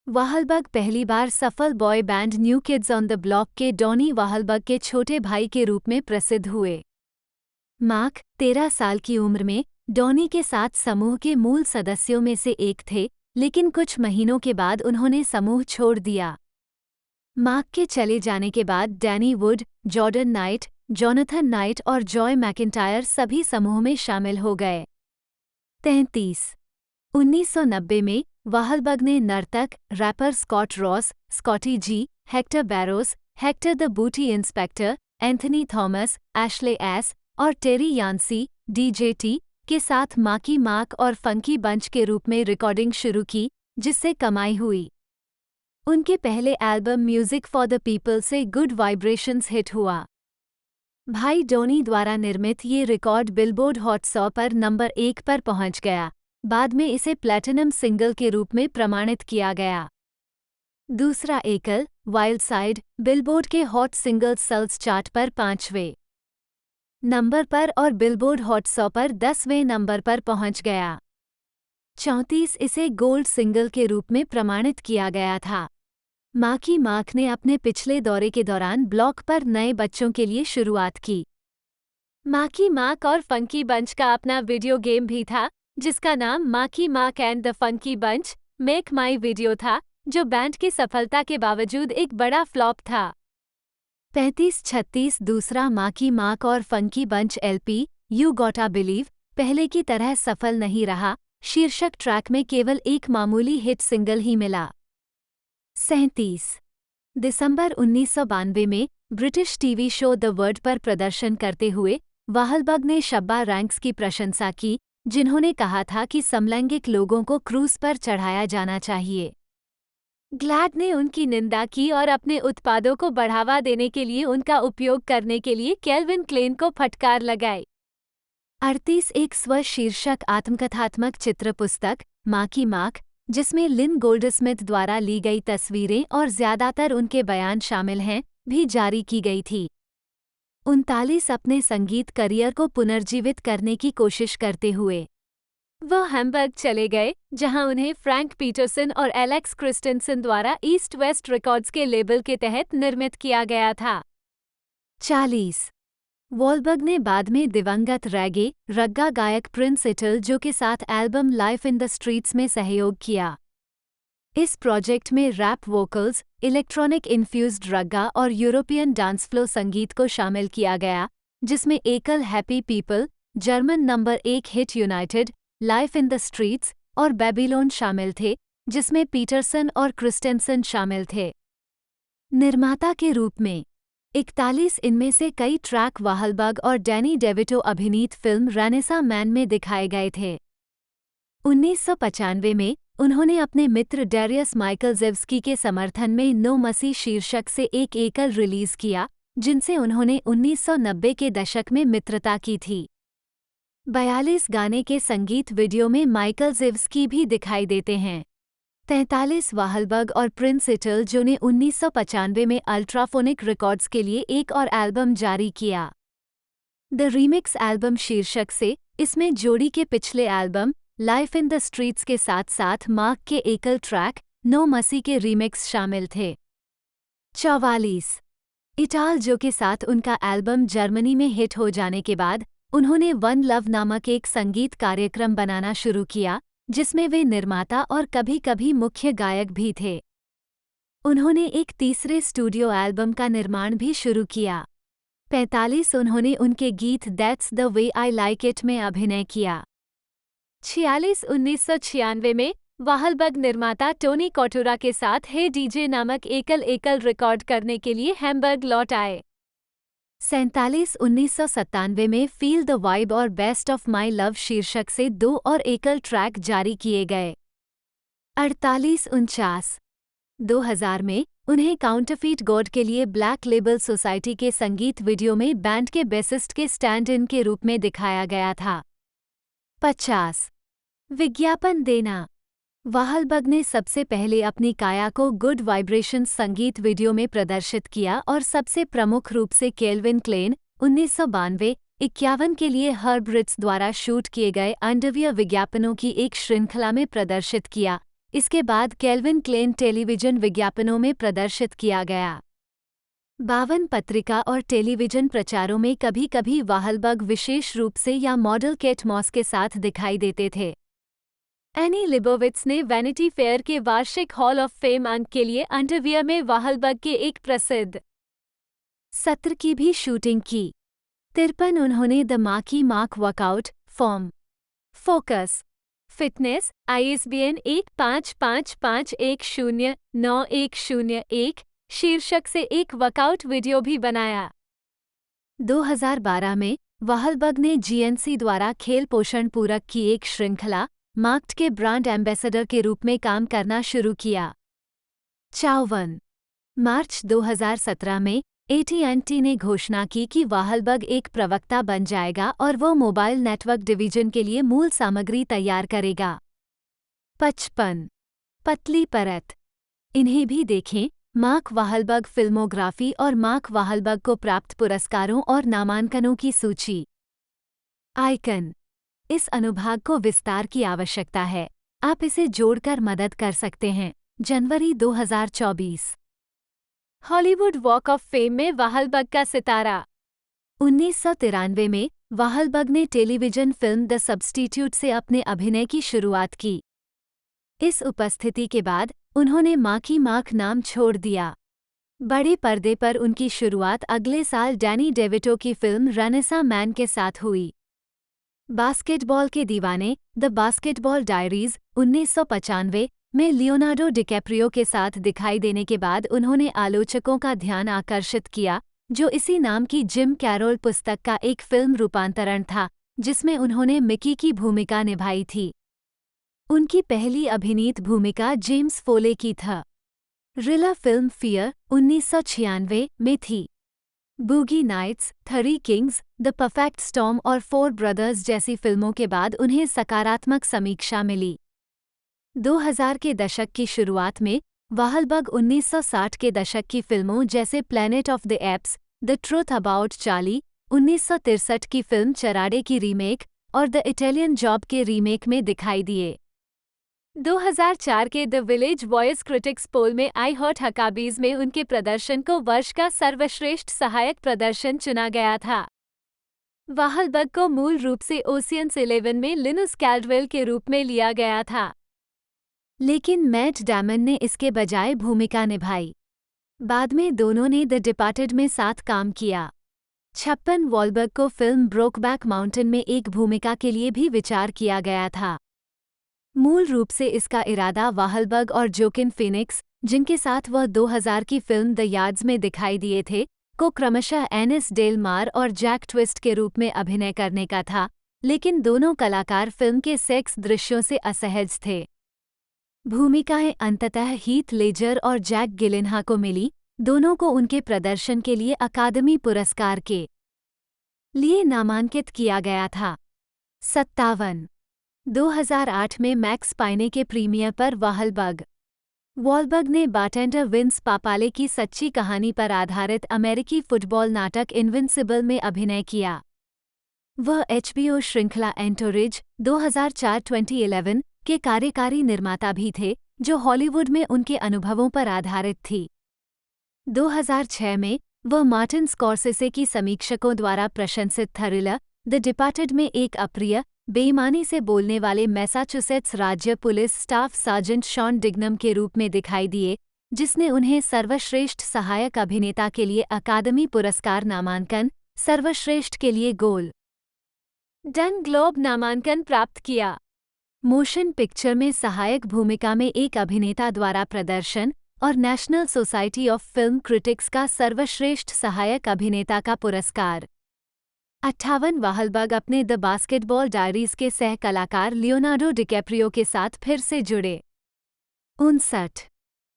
वाहलबर्ग पहली बार सफल boy band new kids on the block के डॉनी वाहलबर्ग के छोटे भाई के रूप में प्रसिद्ध हुए। मार्क 13 साल की उम्र में डॉनी के साथ समूह के मूल सदस्यों में से एक थे, लेकिन कुछ महीनों के बाद उन्होंने समूह छोड़ दिया। मार्क के चले जाने के बाद Danny would, Jordan night, Jonathan night और जॉय मैकिंटायर सभी समूह में शामिल हो गए। 33 1990 में वाहलबर्ग ने नर्तक, rapper Scott Ross, Scottie G, Hector Barros, Hector the Booty Inspector, Anthony Thomas, Ashley Ace और टेरी यान्सी, डीजेटी के साथ माकी मार्क और फंकी बंच के रूप में रिकॉर्डिंग शुरू की, जिससे कमाई हुई। उनके पहले album music for the people से गुड वाइब्रेशंस हिट हुआ। भाई डोनी द्वारा निर्मित ये रिकॉर्ड बिलबोर्ड हॉट 100 पर नंबर 1 पर पहुंच गया। बाद में इसे प्लैटिनम सिंगल के रूप में प्रमाणित किया गया। दूसरा एकल, वाइल्ड साइड, बिलबोर्ड के हॉट सिंगल्स सेल्स चार्ट पर 5वें नंबर पर और बिलबोर्ड हॉट 100 पर 10वें नंबर पर पहुंच गया। 34 इसे गोल्ड सिंगल के रूप में प्रमाणित किया गया था। माकी मार्क ने अपने पिछले दौरे के दौरान ब्लॉक पर नए बच्चों के लिए शुरुआत की। माकी मार्क और फंकी बंच का अपना वीडियो गेम भी था, जिसका नाम Marky Mark and the Funky Bunch Make My Video था, जो बैंड की सफलता के बावजूद एक बड़ा फ्लॉप था। 35-36 दूसरा माकी मार्क और Funky Bunch LP You Gotta Believe पहले की तरह सफल नहीं रहा, शीर्षक ट्रैक में केवल एक मामूली हिट सिंगल ही मिला। 37 दिसंबर 1992 में British TV show the word पर प्रदर्शन करते हुए वाहलबर्ग ने शब्बा रैंक्स की प्रशंसा की, जिन्होंने कहा था कि समलैंगिक लोगों को क्रूज पर चढ़ाया जाना चाहिए। ग्लैड ने उनकी निंदा की और अपने उत्पादों को बढ़ावा देने के लिए उनका उपयोग करने के लिए केल्विन क्लेन को फटकार लगाई। 38 एक स्व-शीर्षक आत्मकथात्मक चित्र पुस्तक माकी मार्क, जिसमें लिन गोल्डस्मिथ द्वारा ली गई तस्वीरें और ज्यादातर उनके बयान शामिल हैं, भी जारी की गई थी। 39 अपने संगीत करियर को पुनर्जीवित करने की कोशिश करते हुए वह हैम्बर्ग चले गए, जहां उन्हें फ्रैंक पीटरसन और एलेक्स क्रिस्टेंसन द्वारा ईस्ट वेस्ट रिकॉर्ड्स के लेबल के तहत निर्मित किया गया था। 40 वॉलबर्ग ने बाद में दिवंगत रैगे रग्गा गायक प्रिंस इटल जो के साथ album life in the streets में सहयोग किया। इस प्रोजेक्ट में रैप वोकल्स, इलेक्ट्रॉनिक इन्फ्यूज्ड रग्गा और यूरोपियन डांस फ्लो संगीत को शामिल किया गया, जिसमें एकल happy people, German number 1 hit United, life in the streets और बेबीलोन शामिल थे, जिसमें पीटरसन और क्रिस्टेंसन शामिल थे। निर्माता के रूप में 41 इनमें से कई ट्रैक वाहलबर्ग और डैनी डेविटो अभिनीत फिल्म रेनेसा मैन में दिखाए गए थे। 1995 में उन्होंने अपने मित्र डैरियस माइकलजेव्स्की के समर्थन में नो मसी शीर्षक से एक एकल रिलीज किया, जिनसे उन्होंने 1990 के दशक में मित्रता की थी। 42 गाने के संगीत वीडियो में माइकलजेव्स्की भी दिखाई देते हैं। 43 वाहलबर्ग और प्रिंस इटल जो ने 1995 में अल्ट्राफोनिक रिकॉर्ड्स के लिए एक और एल्बम जारी किया, द रीमिक्स एल्बम शीर्षक से। इसमें जोड़ी के पिछले album life in the streets के साथ साथ मार्क के एकल ट्रैक नो मसी के रीमिक्स शामिल थे। 44 इटाल जो के साथ उनका एल्बम जर्मनी में हिट हो जाने के बाद उन्होंने वन लव नामक एक संगीत कार्यक्रम बनाना शुरू किया, जिसमें वे निर्माता और कभी-कभी मुख्य गायक भी थे। उन्होंने एक तीसरे स्टूडियो एल्बम का निर्माण भी शुरू किया। 45 उन्होंने उनके गीत that's the way I like it में अभिनय किया। 46 1996 में वाहलबर्ग निर्माता टोनी कॉटोरा के साथ हे डीजे नामक एकल रिकॉर्ड करने के लिए हैम्बर्ग लौट आए। 47 1997 में फील द वाइब और बेस्ट ऑफ माई लव शीर्षक से 2 और एकल ट्रैक जारी किए गए। 48 49 2000 में उन्हें काउंटरफीट गॉड के लिए ब्लैक लेबल सोसाइटी के संगीत वीडियो में बैंड के बेसिस्ट के स्टैंड इन के रूप में दिखाया गया था। 50 विज्ञापन देना। वाहलबर्ग ने सबसे पहले अपनी काया को गुड वाइब्रेशंस संगीत वीडियो में प्रदर्शित किया और सबसे प्रमुख रूप से केल्विन क्लेन 1992-51 के लिए हर्ब रिट्ज द्वारा शूट किए गए अंडरवियर विज्ञापनों की एक श्रृंखला में प्रदर्शित किया। इसके बाद केल्विन क्लेन टेलीविजन विज्ञापनों में प्रदर्शित किया गया। 52 पत्रिका और टेलीविजन प्रचारों में कभी-कभी वाहलबर्ग विशेष रूप से या मॉडल केट मॉस के साथ दिखाई देते थे। एनी लिबोविट्स ने वैनिटी फेयर के वार्षिक हॉल ऑफ फेम अंक के लिए अंडरवियर में वाहलबर्ग के एक प्रसिद्ध सत्र की भी शूटिंग की। 53 उन्होंने the marquee mark workout form focus fitness ISBN 1555109101 शीर्षक से एक वर्कआउट वीडियो भी बनाया। 2012 में वाहलबर्ग ने GNC द्वारा खेल पोषण पूरक की एक श्रृंखला मार्क्ड के ब्रांड एम्बेसडर के रूप में काम करना शुरू किया। 54 मार्च 2017 में AT&T ने घोषणा की कि वाहलबर्ग एक प्रवक्ता बन जाएगा और वो मोबाइल नेटवर्क डिवीजन के लिए मूल सामग्री तैयार करेगा। 55 पतली परत। इन्हें भी देखें मार्क वाहलबर्ग फिल्मोग्राफी और मार्क वाहलबर्ग को प्राप्त पुरस्कारों और नामांकनों की सूची। आइकन। इस अनुभाग को विस्तार की आवश्यकता है, आप इसे जोड़कर मदद कर सकते हैं। जनवरी 2024 हॉलीवुड वॉक ऑफ फेम में वाहलबर्ग का सितारा। 1993 में वाहलबर्ग ने टेलीविजन फिल्म द सब्स्टिट्यूट से अपने अभिनय की शुरुआत की। इस उपस्थिति के बाद उन्होंने मार्की मार्क नाम छोड़ दिया। बड़े पर्दे पर उनकी शुरुआत अगले साल डैनी डेविटो की फिल्म रनेसा मैन के साथ हुई। बास्केटबॉल के दीवाने द बास्केटबॉल डायरीज 1995 में लियोनार्डो डिकैप्रियो के साथ दिखाई देने के बाद उन्होंने आलोचकों का ध्यान आकर्षित किया, जो इसी नाम की जिम कैरोल पुस्तक का एक फिल्म रूपांतरण था, जिसमें उन्होंने मिकी की भूमिका निभाई थी। उनकी पहली अभिनीत भूमिका जेम्स फोले की था। रिला फिल्म फियर 1996 में थी। Boogie nights, 3 kings, the perfect storm और 4 ब्रदर्स जैसी फिल्मों के बाद उन्हें सकारात्मक समीक्षा मिली। 2000 के दशक की शुरुआत में वाहलबर्ग 1960 के दशक की फिल्मों जैसे planet of the apps, the truth about Charlie, 1963 की फिल्म चराडे की रीमेक और द इटालियन जॉब के रीमेक में दिखाई दिए। 2004 के द विलेज वॉइस क्रिटिक्स पोल में आई हर्ट हकाबीज में उनके प्रदर्शन को वर्ष का सर्वश्रेष्ठ सहायक प्रदर्शन चुना गया था। वाहलबर्ग को मूल रूप से ओशियंस 11 में लिनुस कैल्डवेल के रूप में लिया गया था, लेकिन मैट डैमन ने इसके बजाय भूमिका निभाई। बाद में दोनों ने द डिपार्टेड में साथ काम किया। 56 वॉलबर्ग को फिल्म ब्रोकबैक माउंटेन में एक भूमिका के लिए भी विचार किया गया था। मूल रूप से इसका इरादा वाहलबर्ग और जोकिन फिनिक्स, जिनके साथ वह 2000 की फिल्म द यार्ड्स में दिखाई दिए थे, को क्रमशः एनिस डेल मार और जैक ट्विस्ट के रूप में अभिनय करने का था, लेकिन दोनों कलाकार फिल्म के सेक्स दृश्यों से असहज थे। भूमिकाएं अंततः हीथ लेजर और जैक गिलिनहा को मिली, दोनों को उनके प्रदर्शन के लिए अकादमी पुरस्कार के लिए नामांकित किया गया था। 57 2008 में मैक्स पाइने के प्रीमियर पर वाहलबर्ग ने बारटेंडर विंस पापाले की सच्ची कहानी पर आधारित अमेरिकी फुटबॉल नाटक इनविंसिबल में अभिनय किया। वह HBO श्रृंखला एंटोरेज 2004-2011 के कार्यकारी निर्माता भी थे, जो हॉलीवुड में उनके अनुभवों पर आधारित थी। 2006 में वह मार्टिन स्कॉर्सेसे की समीक्षकों द्वारा प्रशंसित थ्रिलर द डिपार्टेड में एक अप्रिय, बेईमानी से बोलने वाले मैसाचुसेट्स राज्य पुलिस स्टाफ सार्जेंट शॉन डिग्नम के रूप में दिखाई दिए, जिसने उन्हें सर्वश्रेष्ठ सहायक अभिनेता के लिए अकादमी पुरस्कार नामांकन, सर्वश्रेष्ठ के लिए गोल्डन ग्लोब नामांकन प्राप्त किया। मोशन पिक्चर में सहायक भूमिका में एक अभिनेता द्वारा प्रदर्शन और national society of film critics का सर्वश्रेष्ठ सहायक अभिनेता का पुरस्कार। 58 वाहलबर्ग अपने द बास्केटबॉल डायरीज के सह कलाकार लियोनार्डो डिकैप्रियो के साथ फिर से जुड़े। 59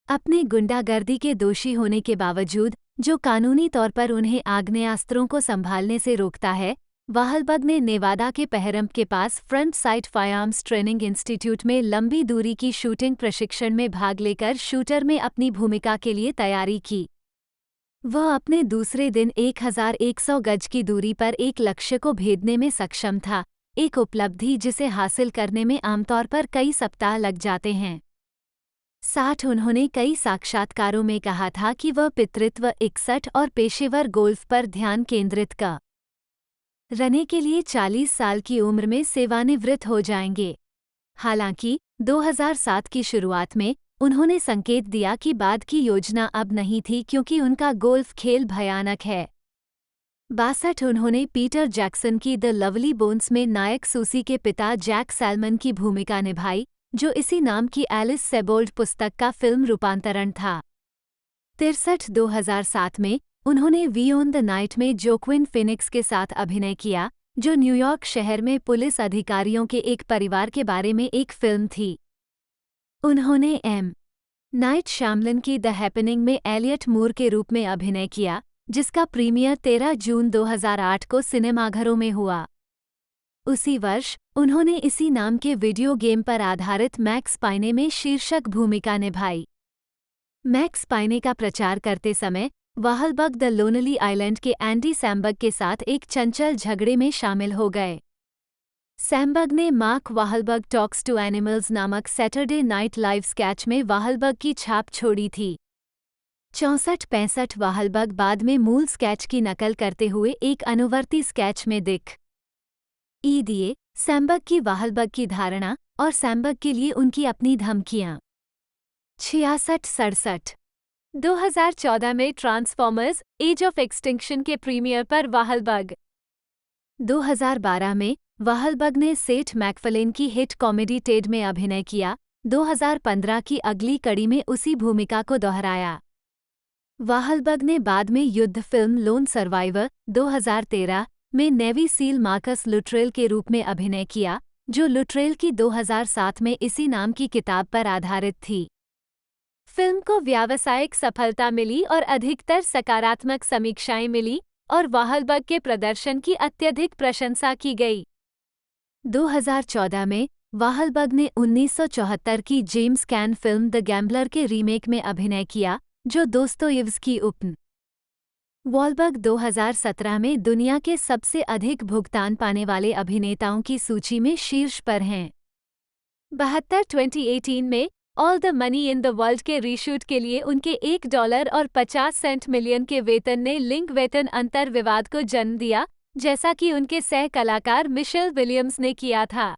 अपने गुंडागर्दी के दोषी होने के बावजूद, जो कानूनी तौर पर उन्हें आग्नेयास्त्रों को संभालने से रोकता है, वाहलबर्ग ने नेवादा के पहरम्प के पास Front Sight Firearms Training Institute में लंबी दूरी की शूटिंग प्रशिक्षण में भाग लेकर शूटर में अपनी भूमिका के लिए तैयारी की। वह अपने दूसरे दिन 1100 गज की दूरी पर एक लक्ष्य को भेदने में सक्षम था, एक उपलब्धि जिसे हासिल करने में आमतौर पर कई सप्ताह लग जाते हैं। 60 उन्होंने कई साक्षात्कारों में कहा था कि वह पितृत्व 61 और पेशेवर गोल्फ पर ध्यान केंद्रित करने के लिए 40 साल की उम्र में सेवानिवृत्त हो जाएंगे। हालांकि 2007 की शुरुआत में उन्होंने संकेत दिया कि बाद की योजना अब नहीं थी क्योंकि उनका गोल्फ खेल भयानक है। 62 उन्होंने पीटर जैक्सन की द लवली बोन्स में नायक सूसी के पिता जैक सैलमन की भूमिका निभाई, जो इसी नाम की एलिस सेबोल्ड पुस्तक का फिल्म रूपांतरण था। 63 2007 में उन्होंने वी ऑन द नाइट में जोक्विन फिनिक्स के साथ अभिनय किया, जो न्यूयॉर्क शहर में पुलिस अधिकारियों के एक परिवार के बारे में एक फिल्म थी। उन्होंने एम. नाइट श्यामलन की द हैपनिंग में एलियट मूर के रूप में अभिनय किया, जिसका प्रीमियर 13 जून 2008 को सिनेमाघरों में हुआ। उसी वर्ष उन्होंने इसी नाम के वीडियो गेम पर आधारित मैक्स पाइने में शीर्षक भूमिका निभाई। मैक्स पाइने का प्रचार करते समय वाहलबर्ग द लोनली आइलैंड के एंडी सैम्बर्ग के साथ एक चंचल झगड़े में शामिल हो गए। सैम्बर्ग ने मार्क वाहलबर्ग टॉक्स टू एनिमल्स नामक सैटरडे नाइट लाइव स्केच में वाहलबर्ग की छाप छोड़ी थी। 64-65 वाहलबर्ग बाद में मूल स्केच की नकल करते हुए एक अनुवर्ती स्केच में दिए सैम्बर्ग की वाहलबर्ग की धारणा और सैम्बर्ग के लिए उनकी अपनी धमकियां। 66-67 2014 में ट्रांसफॉर्मर्स एज ऑफ एक्सटिंक्शन के प्रीमियर पर वाहलबर्ग। 2012 में वाहलबर्ग ने सेठ मैकफलेन की हिट कॉमेडी टेड में अभिनय किया। 2015 की अगली कड़ी में उसी भूमिका को दोहराया। वाहलबर्ग ने बाद में युद्ध फिल्म लोन सर्वाइवर 2013 में नेवी सील मार्कस लुट्रेल के रूप में अभिनय किया, जो लुट्रेल की 2007 में इसी नाम की किताब पर आधारित थी। फिल्म को व्यावसायिक सफलता मिली और अधिकतर सकारात्मक समीक्षाएं मिली और वाहलबर्ग के प्रदर्शन की अत्यधिक प्रशंसा की गई। 2014 में वाहलबर्ग ने 1974 की James can film the gambler के रीमेक में अभिनय किया, जो दोस्तोयेव्स्की उपन। वॉलबर्ग 2017 में दुनिया के सबसे अधिक भुगतान पाने वाले अभिनेताओं की सूची में शीर्ष पर हैं। 2018 में all the money in the world के रीशूट के लिए उनके $1.50 मिलियन के वेतन ने लिंग वेतन अंतर विवाद को जन्म दिया, जैसा कि उनके सह कलाकार मिशेल विलियम्स ने किया था।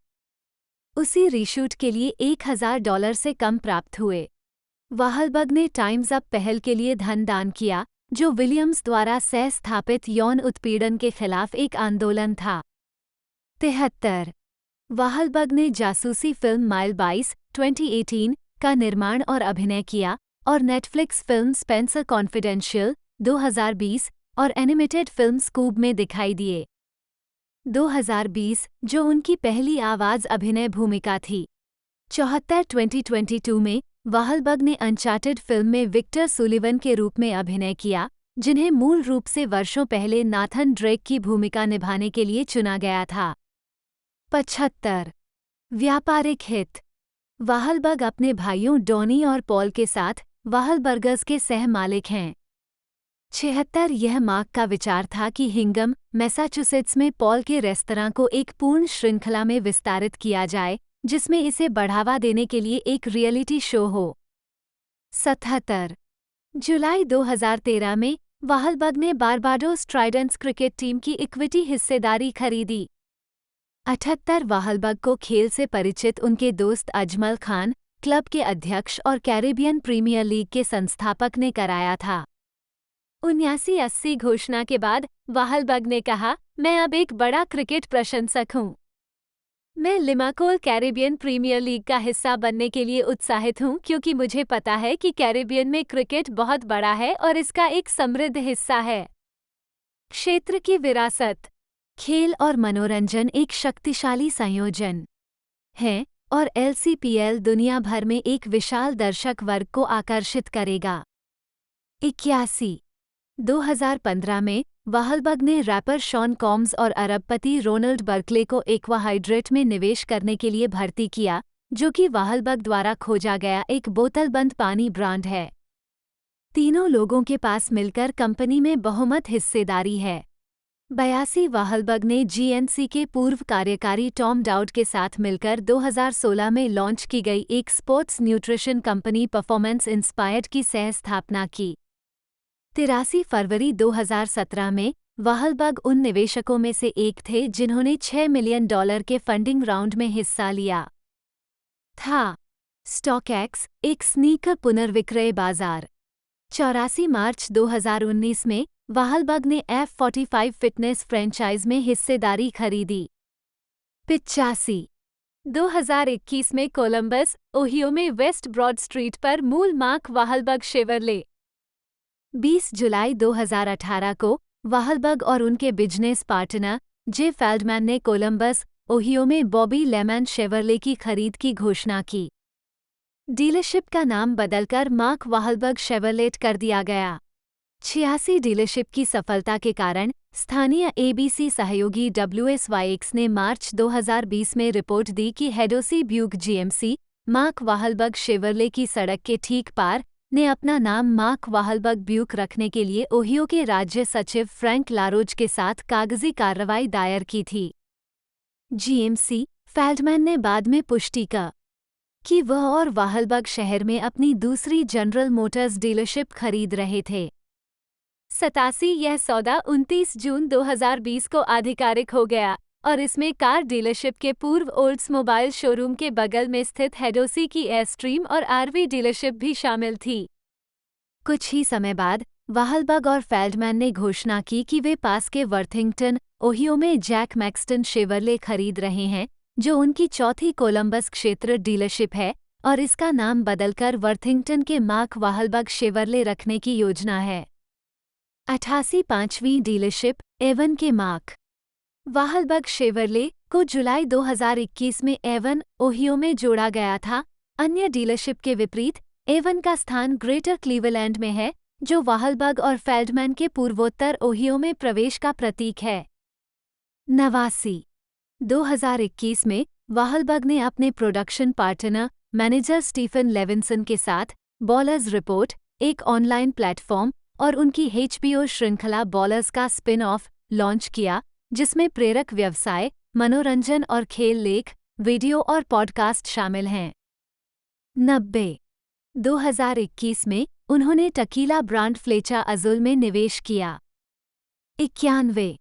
उसी रीशूट के लिए $1000 से कम प्राप्त हुए। वाहलबर्ग ने टाइम्स अप पहल के लिए धन दान किया, जो विलियम्स द्वारा सह स्थापित यौन उत्पीड़न के खिलाफ एक आंदोलन था। 73 वाहलबर्ग ने जासूसी फिल्म माइल 22 2018 का निर्माण और अभिनय किया और नेटफ्लिक्स फिल्म स्पेंसर कॉन्फिडेंशियल 2020 और एनिमेटेड फिल्म स्कूब में दिखाई दिए। 2020, जो उनकी पहली आवाज अभिनय भूमिका थी। 74 2022 में वाहलबर्ग ने अनचार्टेड फिल्म में विक्टर सुलिवन के रूप में अभिनय किया, जिन्हें मूल रूप से वर्षों पहले नाथन ड्रेक की भूमिका निभाने के लिए चुना गया था। 75 व्यापारिक हित वाहलबर्ग अपने भाइयों डॉनी और पॉल के साथ वाहलबर्गर्स के सह मालिक हैं। 76 यह मार्क का विचार था कि हिंगम, मैसाचुसेट्स में पॉल के रेस्तरां को एक पूर्ण श्रृंखला में विस्तारित किया जाए, जिसमें इसे बढ़ावा देने के लिए एक रियलिटी शो हो। 77 जुलाई 2013 में वाहलबग ने बारबाडोस ट्राइडेंट्स क्रिकेट टीम की इक्विटी हिस्सेदारी खरीदी। 78 वाहलबग को खेल से परिचित उनके दोस्त अजमल खान, क्लब के अध्यक्ष और कैरेबियन प्रीमियर लीग के संस्थापक ने कराया था। 79-80 घोषणा के बाद वाहलबग ने कहा, मैं अब एक बड़ा क्रिकेट प्रशंसक हूँ। मैं लिमाकोल कैरेबियन प्रीमियर लीग का हिस्सा बनने के लिए उत्साहित हूँ क्योंकि मुझे पता है कि कैरेबियन में क्रिकेट बहुत बड़ा है और इसका एक समृद्ध हिस्सा है। क्षेत्र की विरासत। खेल और मनोरंजन एक शक्तिशाली संयोजन है और LCPL दुनिया भर में एक विशाल दर्शक वर्ग को आकर्षित करेगा। 2015 में वाहलबग ने रैपर शॉन कॉम्स और अरबपति रोनाल्ड बर्कले को एक्वाहाइड्रेट में निवेश करने के लिए भर्ती किया, जो कि वाहलबग द्वारा खोजा गया एक बोतलबंद पानी ब्रांड है। तीनों लोगों के पास मिलकर कंपनी में बहुमत हिस्सेदारी है। 82 वाहलबग ने GNC के पूर्व कार्यकारी टॉम डाउड के साथ मिलकर 2016 में लॉन्च की गई एक sports nutrition company performance inspired की सह-स्थापना की। 83 फरवरी 2017 में वाहलबग उन निवेशकों में से एक थे जिन्होंने $6 मिलियन के फंडिंग राउंड में हिस्सा लिया था। स्टॉकएक्स, एक स्नीकर पुनर्विक्रय बाजार। 84 मार्च 2019 में वाहलबग ने F45 फिटनेस फ्रेंचाइज में हिस्सेदारी खरीदी। 85 2021 में कोलंबस, ओहियो में वेस्ट ब्रॉड स्ट्रीट पर मूल मार्क वाहलबग शेवरले। 20 जुलाई 2018 को वाहलबग और उनके बिजनेस पार्टनर जे फेल्डमैन ने कोलंबस, ओहियो में बॉबी लेमन शेवरले की खरीद की घोषणा की। डीलरशिप का नाम बदलकर मार्क वाहलबग शेवरलेट कर दिया गया। 86 डीलरशिप की सफलता के कारण स्थानीय ABC सहयोगी WSYX ने मार्च 2020 में रिपोर्ट दी कि हेडोसी ब्यूक GMC, मार्क वाहलबग शेवरले की सड़क के ठीक पार, ने अपना नाम मार्क वाहलबग ब्यूक रखने के लिए ओहियो के राज्य सचिव फ्रैंक लारोज के साथ कागजी कार्रवाई दायर की थी। GMC, फेल्डमैन ने बाद में पुष्टि कि वह और वाहलबग शहर में अपनी दूसरी जनरल मोटर्स डीलरशिप खरीद रहे थे। 87 यह सौदा 29 जून 2020 को आधिकारिक हो गया और इसमें कार डीलरशिप के पूर्व ओल्ड्समोबाइल शोरूम के बगल में स्थित हेडोसी की एयरस्ट्रीम और RV डीलरशिप भी शामिल थी। कुछ ही समय बाद वाहलबग और फेल्डमैन ने घोषणा की कि वे पास के वर्थिंगटन, ओहियो में जैक मैक्सटन शेवरले खरीद रहे हैं, जो उनकी चौथी कोलंबस क्षेत्र डीलरशिप है और इसका नाम बदलकर वर्थिंगटन के मार्क वाहलबग शेवरले रखने की योजना है। 88 पांचवीं डीलरशिप, एवन के मार्क वाहलबग शेवरले को जुलाई 2021 में एवन, ओहियो में जोड़ा गया था। अन्य डीलरशिप के विपरीत, एवन का स्थान ग्रेटर क्लीवलैंड में है, जो वाहलबग और फेल्डमैन के पूर्वोत्तर ओहियो में प्रवेश का प्रतीक है। 89 2021 में वाहलबग ने अपने production partner, manager Stephen Levinson के साथ बॉलर्स रिपोर्ट, एक ऑनलाइन प्लेटफॉर्म, और उनकी HBO श्रृंखला बॉलर्स का स्पिन ऑफ लॉन्च किया, जिसमें प्रेरक व्यवसाय, मनोरंजन और खेल लेख, वीडियो और पॉडकास्ट शामिल हैं। 90 2021 में उन्होंने टकीला ब्रांड फ्लेचा अजुल में निवेश किया। 91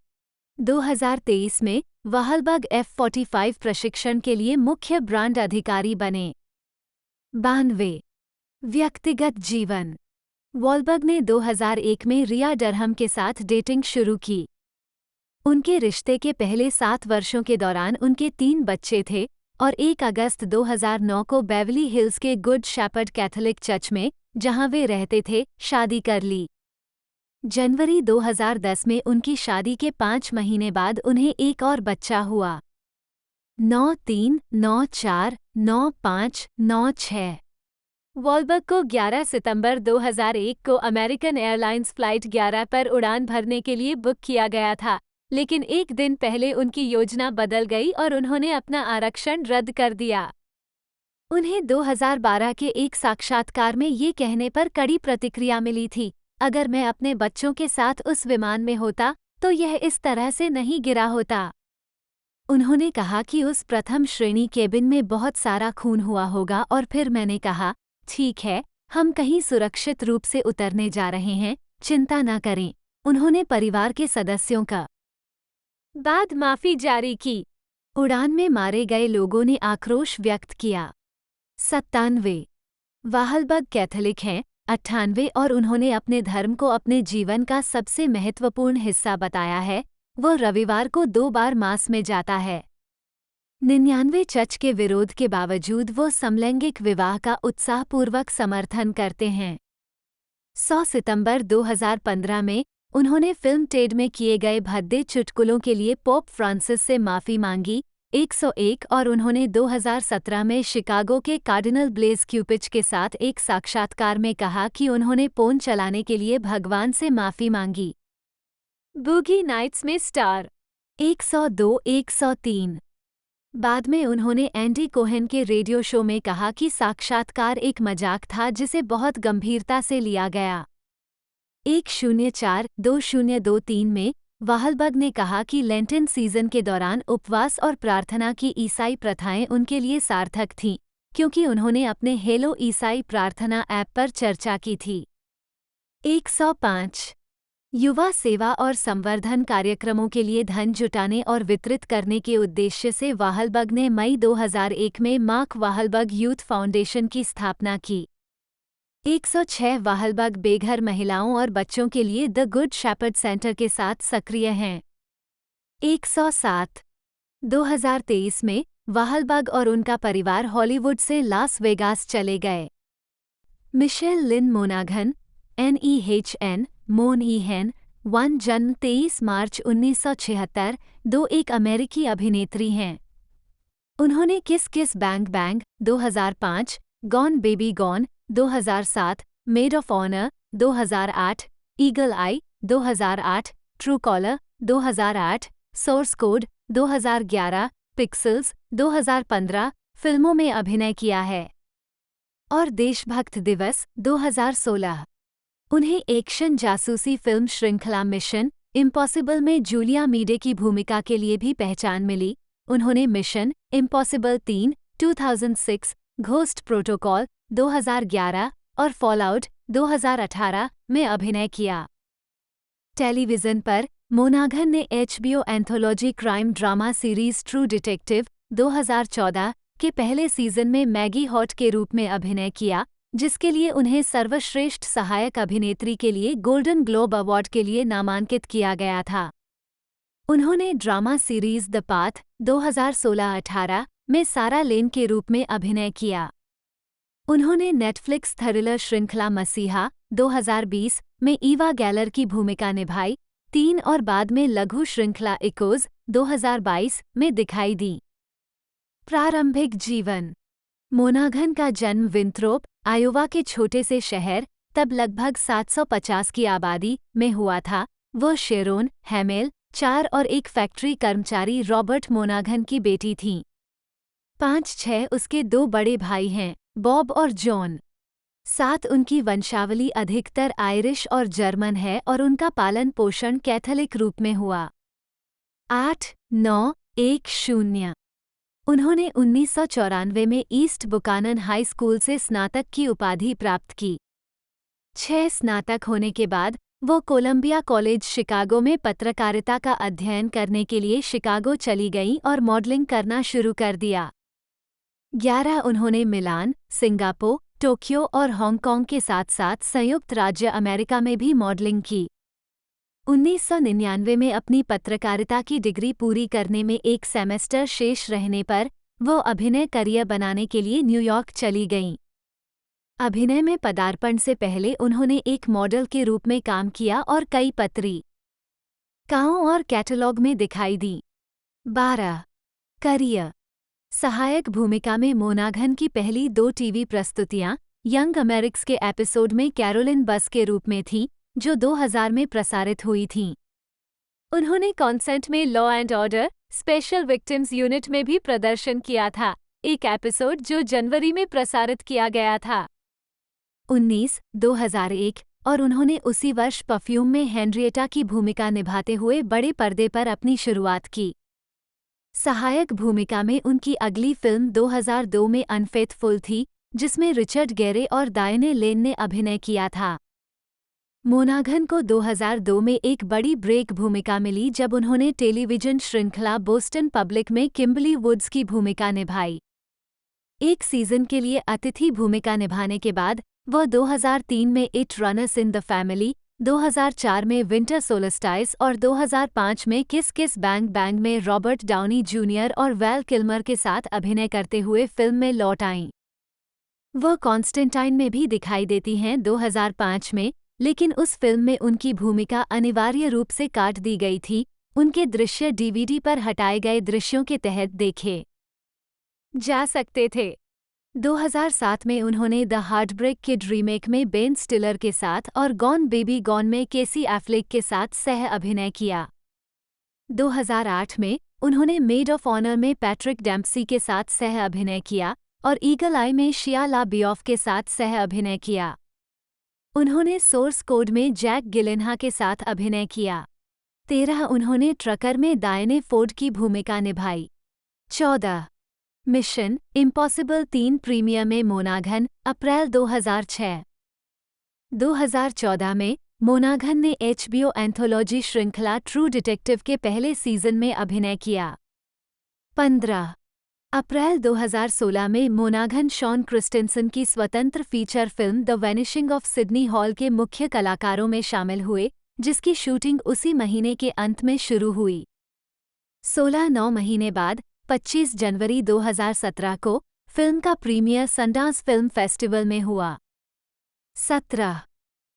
2023 में वाहलबग F45 प्रशिक्षण के लिए मुख्य ब्रांड अधिकारी बने। 92 व्यक्तिगत जीवन। वाहलबग ने 2001 में रिया डरहम के साथ डेटिंग शुरू की। उनके रिश्ते के पहले 7 वर्षों के दौरान उनके 3 बच्चे थे और 1 अगस्त 2009 को बेवली हिल्स के गुड शेपर्ड कैथोलिक चर्च में, जहां वे रहते थे, शादी कर ली। जनवरी 2010 में उनकी शादी के 5 महीने बाद उन्हें एक और बच्चा हुआ। 93 94 95 96 वाहलबग को 11 सितंबर 2001 को अमेरिकन एयरलाइंस फ्लाइट 11 पर उड़ान भरने के लिए बुक किया गया था, लेकिन एक दिन पहले उनकी योजना बदल गई और उन्होंने अपना आरक्षण रद्द कर दिया। उन्हें 2012 के एक साक्षात्कार में ये कहने पर कड़ी प्रतिक्रिया मिली थी, अगर मैं अपने बच्चों के साथ उस विमान में होता तो यह इस तरह से नहीं गिरा होता। उन्होंने कहा कि उस प्रथम श्रेणी केबिन में बहुत सारा खून हुआ होगा और फिर मैंने कहा, ठीक है, हम कहीं सुरक्षित रूप से उतरने जा रहे हैं, चिंता न करें, उन्होंने परिवार के सदस्यों का बाद माफी जारी की। उड़ान में मारे गए लोगों ने आक्रोश व्यक्त किया। 97 वाहलबग कैथोलिक हैं, 98 और उन्होंने अपने धर्म को अपने जीवन का सबसे महत्वपूर्ण हिस्सा बताया है। वो रविवार को 2 बार मास में जाता है। 99 चर्च के विरोध के बावजूद वो समलैंगिक विवाह का उत्साहपूर्वक समर्थन करते हैं। 100 सितंबर 2015 में उन्होंने फिल्म टेड में किए गए भद्दे चुटकुलों के लिए पोप फ्रांसिस से माफ़ी मांगी। 101 और उन्होंने 2017 में शिकागो के कार्डिनल ब्लेज क्यूपिच के साथ एक साक्षात्कार में कहा कि उन्होंने फोन चलाने के लिए भगवान से माफ़ी मांगी। बूगी नाइट्स में स्टार 102-103 बाद में उन्होंने एंडी कोहेन के रेडियो शो में कहा कि साक्षात्कार एक मजाक था जिसे बहुत गंभीरता से लिया गया। 104-2023 में वाहलबग ने कहा कि लेंटेन सीजन के दौरान उपवास और प्रार्थना की ईसाई प्रथाएं उनके लिए सार्थक थीं, क्योंकि उन्होंने अपने हेलो ईसाई प्रार्थना ऐप पर चर्चा की थी। 105 युवा सेवा और संवर्धन कार्यक्रमों के लिए धन जुटाने और वितरित करने के उद्देश्य से वाहलबग ने मई 2001 में मार्क वाहलबग यूथ फाउंडेशन की स्थापना की। 106 वाहलबग बेघर महिलाओं और बच्चों के लिए द गुड शेपर्ड सेंटर के साथ सक्रिय हैं। 107 2023 में वाहलबग और उनका परिवार हॉलीवुड से लास वेगास चले गए। मिशेल लिन मोनाघन NEHN मोन ईहेन 1 जन्म 23 मार्च 1976 दो एक अमेरिकी अभिनेत्री हैं। उन्होंने kiss kiss bang bang 2005, gone baby gone 2007, made of honour 2008, eagle eye 2008, true caller 2008, source code 2011, pixels 2015 फिल्मों में अभिनय किया है और देशभक्त दिवस 2016। उन्हें एक्शन जासूसी फिल्म श्रृंखला मिशन इम्पॉसिबल में जूलिया मीडे की भूमिका के लिए भी पहचान मिली। उन्होंने मिशन इम्पॉसिबल 3, 2006, घोस्ट प्रोटोकॉल 2011 और फॉलआउट 2018 में अभिनय किया। टेलीविज़न पर मोनाघन ने HBO anthology crime drama series true detective 2014 के पहले सीजन में मैगी हॉट के रूप में अभिनय किया, जिसके लिए उन्हें सर्वश्रेष्ठ सहायक अभिनेत्री के लिए गोल्डन ग्लोब अवार्ड के लिए नामांकित किया गया था। उन्होंने ड्रामा सीरीज द पाथ 2016-18 में सारा लेन के रूप में अभिनय किया। उन्होंने नेटफ्लिक्स थ्रिलर श्रृंखला मसीहा 2020 में ईवा गैलर की भूमिका निभाई। 3 और बाद में लघु श्रृंखला इकोज 2022 में दिखाई दी। प्रारंभिक जीवन मोनाघन का जन्म विंथ्रोप, आयोवा के छोटे से शहर, तब लगभग 750 की आबादी में हुआ था। वह शेरोन, हैमेल, 4 और एक फैक्ट्री कर्मचारी रॉबर्ट मोनाघन की बेटी थीं। 5-6 उसके 2 बड़े भाई हैं, बॉब और जॉन। 7 उनकी वंशावली अधिकतर आयरिश और जर्मन है और उनका पालन पोषण कैथोलिक रूप में हुआ। 8-9-1-0 उन्होंने 1994 में ईस्ट बुकानन हाई स्कूल से स्नातक की उपाधि प्राप्त की। 6 स्नातक होने के बाद वो कोलंबिया कॉलेज शिकागो में पत्रकारिता का अध्ययन करने के लिए शिकागो चली गईं और मॉडलिंग करना शुरू कर दिया। 11 उन्होंने मिलान, सिंगापुर, टोक्यो और हांगकांग के साथ साथ संयुक्त राज्य अमेरिका में भी मॉडलिंग की। 1999 में अपनी पत्रकारिता की डिग्री पूरी करने में एक सेमेस्टर शेष रहने पर वो अभिनय करियर बनाने के लिए न्यूयॉर्क चली गईं। अभिनय में पदार्पण से पहले उन्होंने एक मॉडल के रूप में काम किया और कई पत्रिकाओं और कैटलॉग में दिखाई दी। 12 करियर सहायक भूमिका में मोनाघन की पहली 2 टीवी प्रस्तुतियां यंग अमेरिक्स के एपिसोड में कैरोलिन बस के रूप में थीं, जो 2000 में प्रसारित हुई थीं। उन्होंने कॉन्सेंट में law and order special victims unit में भी प्रदर्शन किया था, एक एपिसोड जो जनवरी में प्रसारित किया गया था। 19-2001 और उन्होंने उसी वर्ष परफ्यूम में हेनरिएटा की भूमिका निभाते हुए बड़े पर्दे पर अपनी शुरुआत की। सहायक भूमिका में उनकी अगली फिल्म 2002 में अनफेथफुल थी, जिसमें रिचर्ड गेरे और डायने लेन ने अभिनय किया था। मोनाघन को 2002 में एक बड़ी ब्रेक भूमिका मिली जब उन्होंने टेलीविजन श्रृंखला बोस्टन पब्लिक में किम्बर्ली वुड्स की भूमिका निभाई। एक सीजन के लिए अतिथि भूमिका निभाने के बाद वह 2003 में it runners in the family, 2004 में विंटर सोलस्टाइस और 2005 में किस किस बैंग बैंग में रॉबर्ट डाउनी जूनियर और वैल किल्मर के साथ अभिनय करते हुए फिल्म में लौट आईं। वह कॉन्स्टेंटाइन में भी दिखाई देती हैं 2005 में, लेकिन उस फिल्म में उनकी भूमिका अनिवार्य रूप से काट दी गई थी। उनके दृश्य डीवीडी पर हटाए गए दृश्यों के तहत देखे जा सकते थे। 2007 में उन्होंने द हार्टब्रेक किड रीमेक में बेन स्टिलर के साथ और गॉन बेबी गॉन में केसी एफ्लेक के साथ सह अभिनय किया। 2008 में उन्होंने मेड ऑफ ऑनर में पैट्रिक डेम्पसी के साथ सह अभिनय किया और ईगल आई में शिया लाबियोफ के साथ सह अभिनय किया। उन्होंने सोर्स कोड में जैक गिलेनहा के साथ अभिनय किया। 13 उन्होंने ट्रकर में डायने फोर्ड की भूमिका निभाई। 14 मिशन इम्पॉसिबल 3 प्रीमियर में मोनाघन, अप्रैल 2006। 2014 में मोनाघन ने HBO एंथोलॉजी श्रृंखला ट्रू डिटेक्टिव के पहले सीजन में अभिनय किया। 15 अप्रैल 2016 में मोनाघन शॉन क्रिस्टेंसन की स्वतंत्र feature film the vanishing of Sydney hall के मुख्य कलाकारों में शामिल हुए, जिसकी शूटिंग उसी महीने के अंत में शुरू हुई। 9 महीने बाद 25 जनवरी 2017 को फिल्म का प्रीमियर सनडांस फिल्म फेस्टिवल में हुआ। 17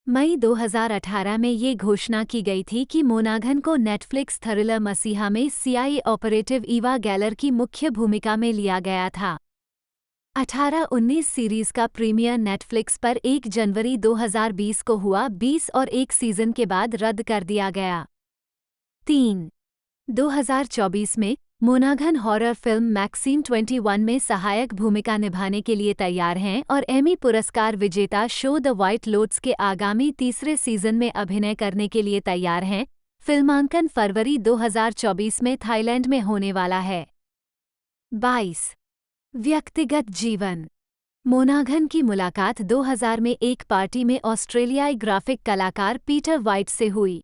मई 2018 में ये घोषणा की गई थी कि मोनाघन को नेटफ्लिक्स थ्रिलर मसीहा में CIA ऑपरेटिव ईवा गैलर की मुख्य भूमिका में लिया गया था। 18-19 सीरीज का प्रीमियर नेटफ्लिक्स पर 1 जनवरी 2020 को हुआ, 20 और 1 सीजन के बाद रद्द कर दिया गया। 3 2024 में मोनाघन हॉरर फिल्म मैक्सीम 21 में सहायक भूमिका निभाने के लिए तैयार हैं और एमी पुरस्कार विजेता शो द व्हाइट लोटस के आगामी तीसरे सीजन में अभिनय करने के लिए तैयार हैं। फिल्मांकन फरवरी 2024 में थाईलैंड में होने वाला है। 22 व्यक्तिगत जीवन मोनाघन की मुलाकात 2000 में एक पार्टी में ऑस्ट्रेलियाई ग्राफिक कलाकार पीटर वाइट से हुई।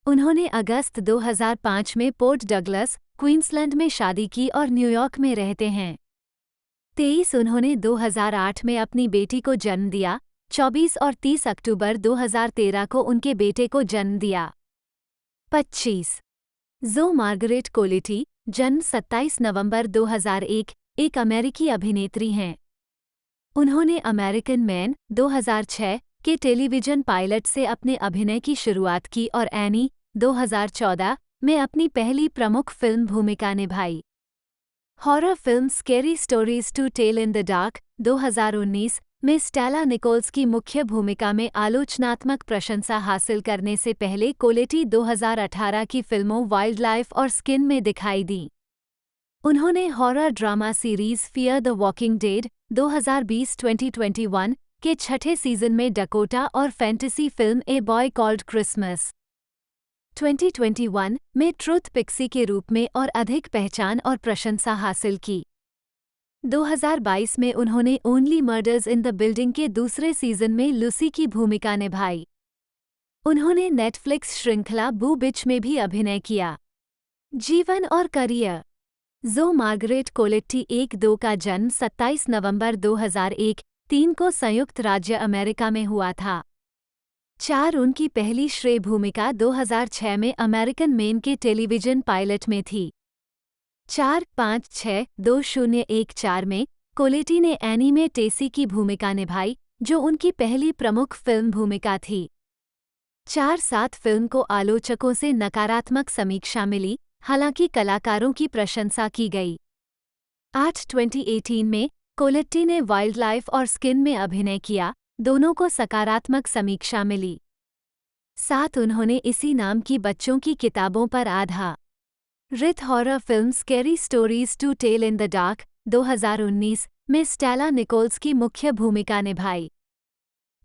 उन्होंने अगस्त 2005 में पोर्ट डगलस, क्वींसलैंड में शादी की और न्यूयॉर्क में रहते हैं। 23 उन्होंने 2008 में अपनी बेटी को जन्म दिया। 24 और 30 अक्टूबर 2013 को उनके बेटे को जन्म दिया। 25 जो मार्गरेट कोलिटी, जन्म 27 नवंबर 2001, एक अमेरिकी अभिनेत्री हैं। उन्होंने अमेरिकन मैन 2006 के टेलीविजन पायलट से अपने अभिनय की शुरुआत की और एनी 2014 में अपनी पहली प्रमुख फिल्म भूमिका निभाई। हॉरर फिल्म scary stories to tell in the dark 2019 में स्टेला निकोल्स की मुख्य भूमिका में आलोचनात्मक प्रशंसा हासिल करने से पहले कोलेटी 2018 की फिल्मों वाइल्ड लाइफ और स्किन में दिखाई दी। उन्होंने horror drama series fear the walking dead 2020-2021 के 6ठे सीजन में डकोटा और fantasy film a boy called Christmas 2021 में ट्रुथ पिक्सी के रूप में और अधिक पहचान और प्रशंसा हासिल की। 2022 में उन्होंने only murders in the building के दूसरे सीजन में लूसी की भूमिका निभाई। उन्होंने नेटफ्लिक्स श्रृंखला बू बिच में भी अभिनय किया। जीवन और करियर जो मार्गरेट कोलेट्टी 1-2 का जन्म 27 नवंबर 2001, 3 को संयुक्त राज्य अमेरिका में हुआ था। 4 उनकी पहली श्रेय भूमिका 2006 में अमेरिकन मेन के टेलीविजन पायलट में थी। 4-5-6-2014 में कोलेटी ने एनी में टेसी की भूमिका निभाई, जो उनकी पहली प्रमुख फिल्म भूमिका थी। 4-7 फिल्म को आलोचकों से नकारात्मक समीक्षा मिली, हालांकि कलाकारों की प्रशंसा की गई। 8-2018 में कोलेट्टी ने वाइल्ड लाइफ और स्किन में अभिनय किया, दोनों को सकारात्मक समीक्षा मिली। 7 उन्होंने इसी नाम की बच्चों की किताबों पर आधारित हॉरर फिल्म scary stories to tell in the dark 2019 में स्टेला निकोल्स की मुख्य भूमिका निभाई।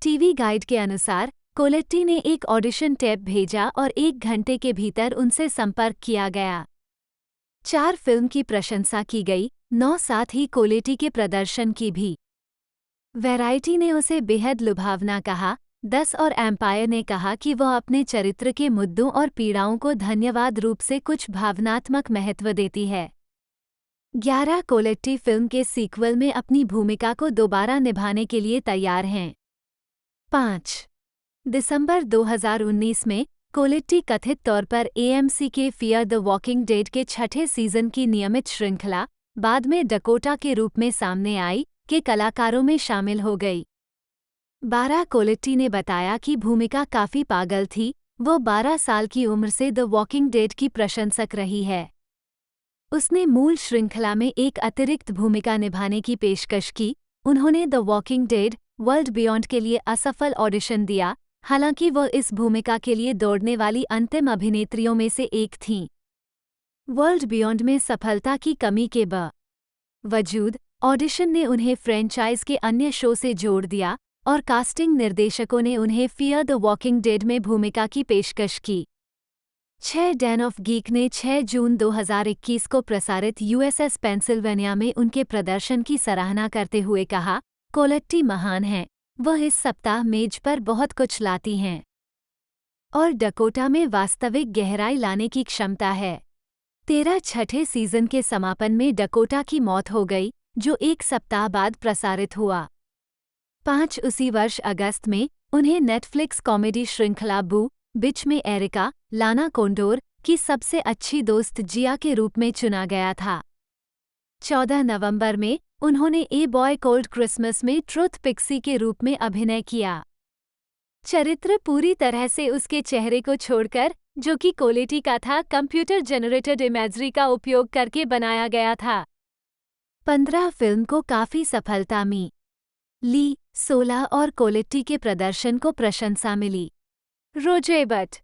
टीवी गाइड के अनुसार कोलेट्टी ने एक ऑडिशन टेप भेजा और 1 घंटे के भीतर उनसे संपर्क किया गया। 4 फिल्म की प्रशंसा की गई, 9 साथ ही कोलेटी के प्रदर्शन की भी। वैरायटी ने उसे बेहद लुभावना कहा, 10 और एम्पायर ने कहा कि वह अपने चरित्र के मुद्दों और पीड़ाओं को धन्यवाद रूप से कुछ भावनात्मक महत्व देती है। 11 कोलेट्टी फिल्म के सीक्वल में अपनी भूमिका को दोबारा निभाने के लिए तैयार हैं। 5 दिसंबर 2019 में कोलेट्टी कथित तौर पर AMC के फियर द वॉकिंग डेड के छठे सीजन की नियमित श्रृंखला, बाद में डकोटा के रूप में सामने आई, के कलाकारों में शामिल हो गई। 12 कोलेट्टी ने बताया कि भूमिका काफी पागल थी, वो 12 साल की उम्र से द वॉकिंग डेड की प्रशंसक रही है। उसने मूल श्रृंखला में एक अतिरिक्त भूमिका निभाने की पेशकश की। उन्होंने the walking dead world beyond के लिए असफल ऑडिशन दिया, हालांकि वह इस भूमिका के लिए दौड़ने वाली अंतिम अभिनेत्रियों में से एक थीं। वर्ल्ड बियॉन्ड में सफलता की कमी के बावजूद ऑडिशन ने उन्हें फ्रेंचाइज के अन्य शो से जोड़ दिया और कास्टिंग निर्देशकों ने उन्हें फियर द वॉकिंग डेड में भूमिका की पेशकश की। 6 डैन ऑफ गीक ने 6 जून 2021 को प्रसारित USS पेंसिल्वेनिया में उनके प्रदर्शन की सराहना करते हुए कहा, कोलेट्टी महान हैं, वह इस सप्ताह मेज पर बहुत कुछ लाती हैं और डकोटा में वास्तविक गहराई लाने की क्षमता है। 13 छठे सीजन के समापन में डकोटा की मौत हो गई, जो एक सप्ताह बाद प्रसारित हुआ। 5 उसी वर्ष अगस्त में उन्हें नेटफ्लिक्स कॉमेडी श्रृंखला बू बिच में एरिका लाना कोंडोर की सबसे अच्छी दोस्त जिया के रूप में चुना गया था। 14 नवंबर में उन्होंने ए बॉय कोल्ड क्रिसमस में ट्रुथ पिक्सी के रूप में अभिनय किया। चरित्र पूरी तरह से उसके चेहरे को छोड़कर, जो कि कोलेट्टी का था, कंप्यूटर जनरेटेड इमेजरी का उपयोग करके बनाया गया था। 15 फिल्म को काफी सफलता मिली। 16 और कोलेट्टी के प्रदर्शन को प्रशंसा मिली। रोजेबट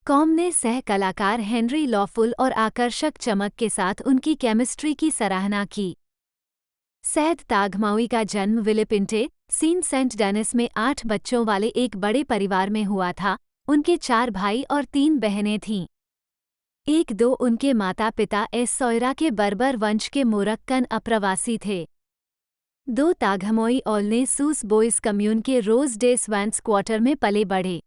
कॉम ने सह कलाकार हेनरी लॉफुल और आकर्षक चमक के साथ उनकी केमिस्ट्री की सराहना की। सैद ताघमावी का जन्म विलिपिंटे, सेंट डेनिस में 8 बच्चों वाले एक बड़े परिवार में हुआ था। उनके 4 भाई और 3 बहनें थीं। 1-2 उनके माता पिता सोयरा के बर्बर वंश के मोरक्कन अप्रवासी थे। 2 ताघमोई ओल्ने सूस बॉयज कम्यून के रोज डे स्वैंस क्वार्टर में पले बढ़े।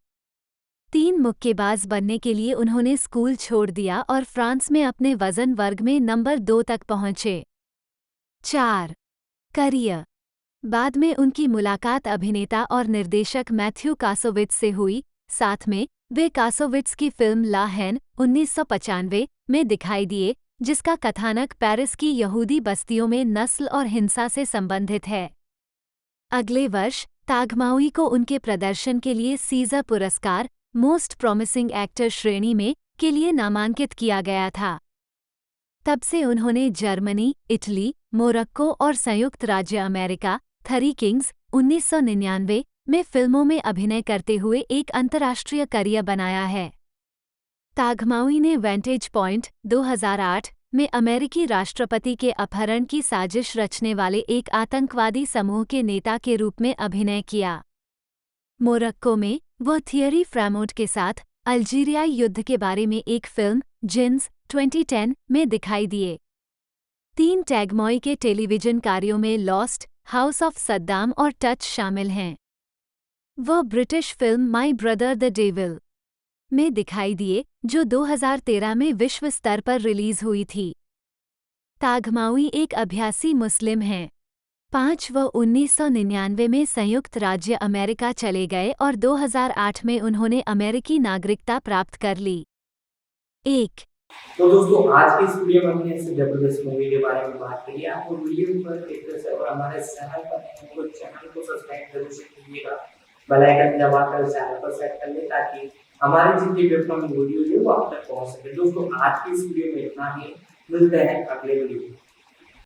3 मुक्केबाज बनने के लिए उन्होंने स्कूल छोड़ दिया और फ्रांस में अपने वजन वर्ग में नंबर 2 तक पहुंचे। 4 करियर बाद में उनकी मुलाकात अभिनेता और निर्देशक मैथ्यू कासोविट्ज से हुई। साथ में वे कासोविट्ज की फिल्म ला हैन 1995 में दिखाई दिए, जिसका कथानक पेरिस की यहूदी बस्तियों में नस्ल और हिंसा से संबंधित है। अगले वर्ष ताघमावी को उनके प्रदर्शन के लिए सीजर पुरस्कार मोस्ट प्रॉमिसिंग एक्टर श्रेणी में के लिए नामांकित किया गया था। तब से उन्होंने जर्मनी, इटली, मोरक्को और संयुक्त राज्य अमेरिका 3 किंग्स 1999 में फिल्मों में अभिनय करते हुए एक अंतर्राष्ट्रीय करियर बनाया है। ताघमावी ने वेंटेज पॉइंट 2008 में अमेरिकी राष्ट्रपति के अपहरण की साजिश रचने वाले एक आतंकवादी समूह के नेता के रूप में अभिनय किया। मोरक्को में वह थियरी फ्रैमोट के साथ अल्जीरियाई युद्ध के बारे में एक फिल्म जिन्स 2010 में दिखाई दिए। 3 टैगमॉय के टेलीविजन कार्यों में लॉस्ट, हाउस ऑफ सद्दाम और टच शामिल हैं। वह British film my brother the devil में दिखाई दिए, जो 2013 में विश्व स्तर पर रिलीज हुई थी। ताघमावी एक अभ्यासी मुस्लिम हैं। 5 व 1999 में संयुक्त राज्य अमेरिका चले गए और 2008 में उन्होंने अमेरिकी नागरिकता प्राप्त कर ली। 1 तो दोस्तों, आज की इस वीडियो में हमने ऐसे जबरदस्त मूवी के बारे में बात करी। आपको वीडियो पर एक तरह से और हमारे चैनल पर तो चैनल को सब्सक्राइब जरूर से कीजिएगा, बेल आइकन दबाकर चैनल को सेट कर ले ताकि हमारे जितने भी अपकमिंग वीडियो है वो आप तक पहुंच सके। दोस्तों, आज की इस वीडियो में इतना ही। मिलते हैं अगले वीडियो में।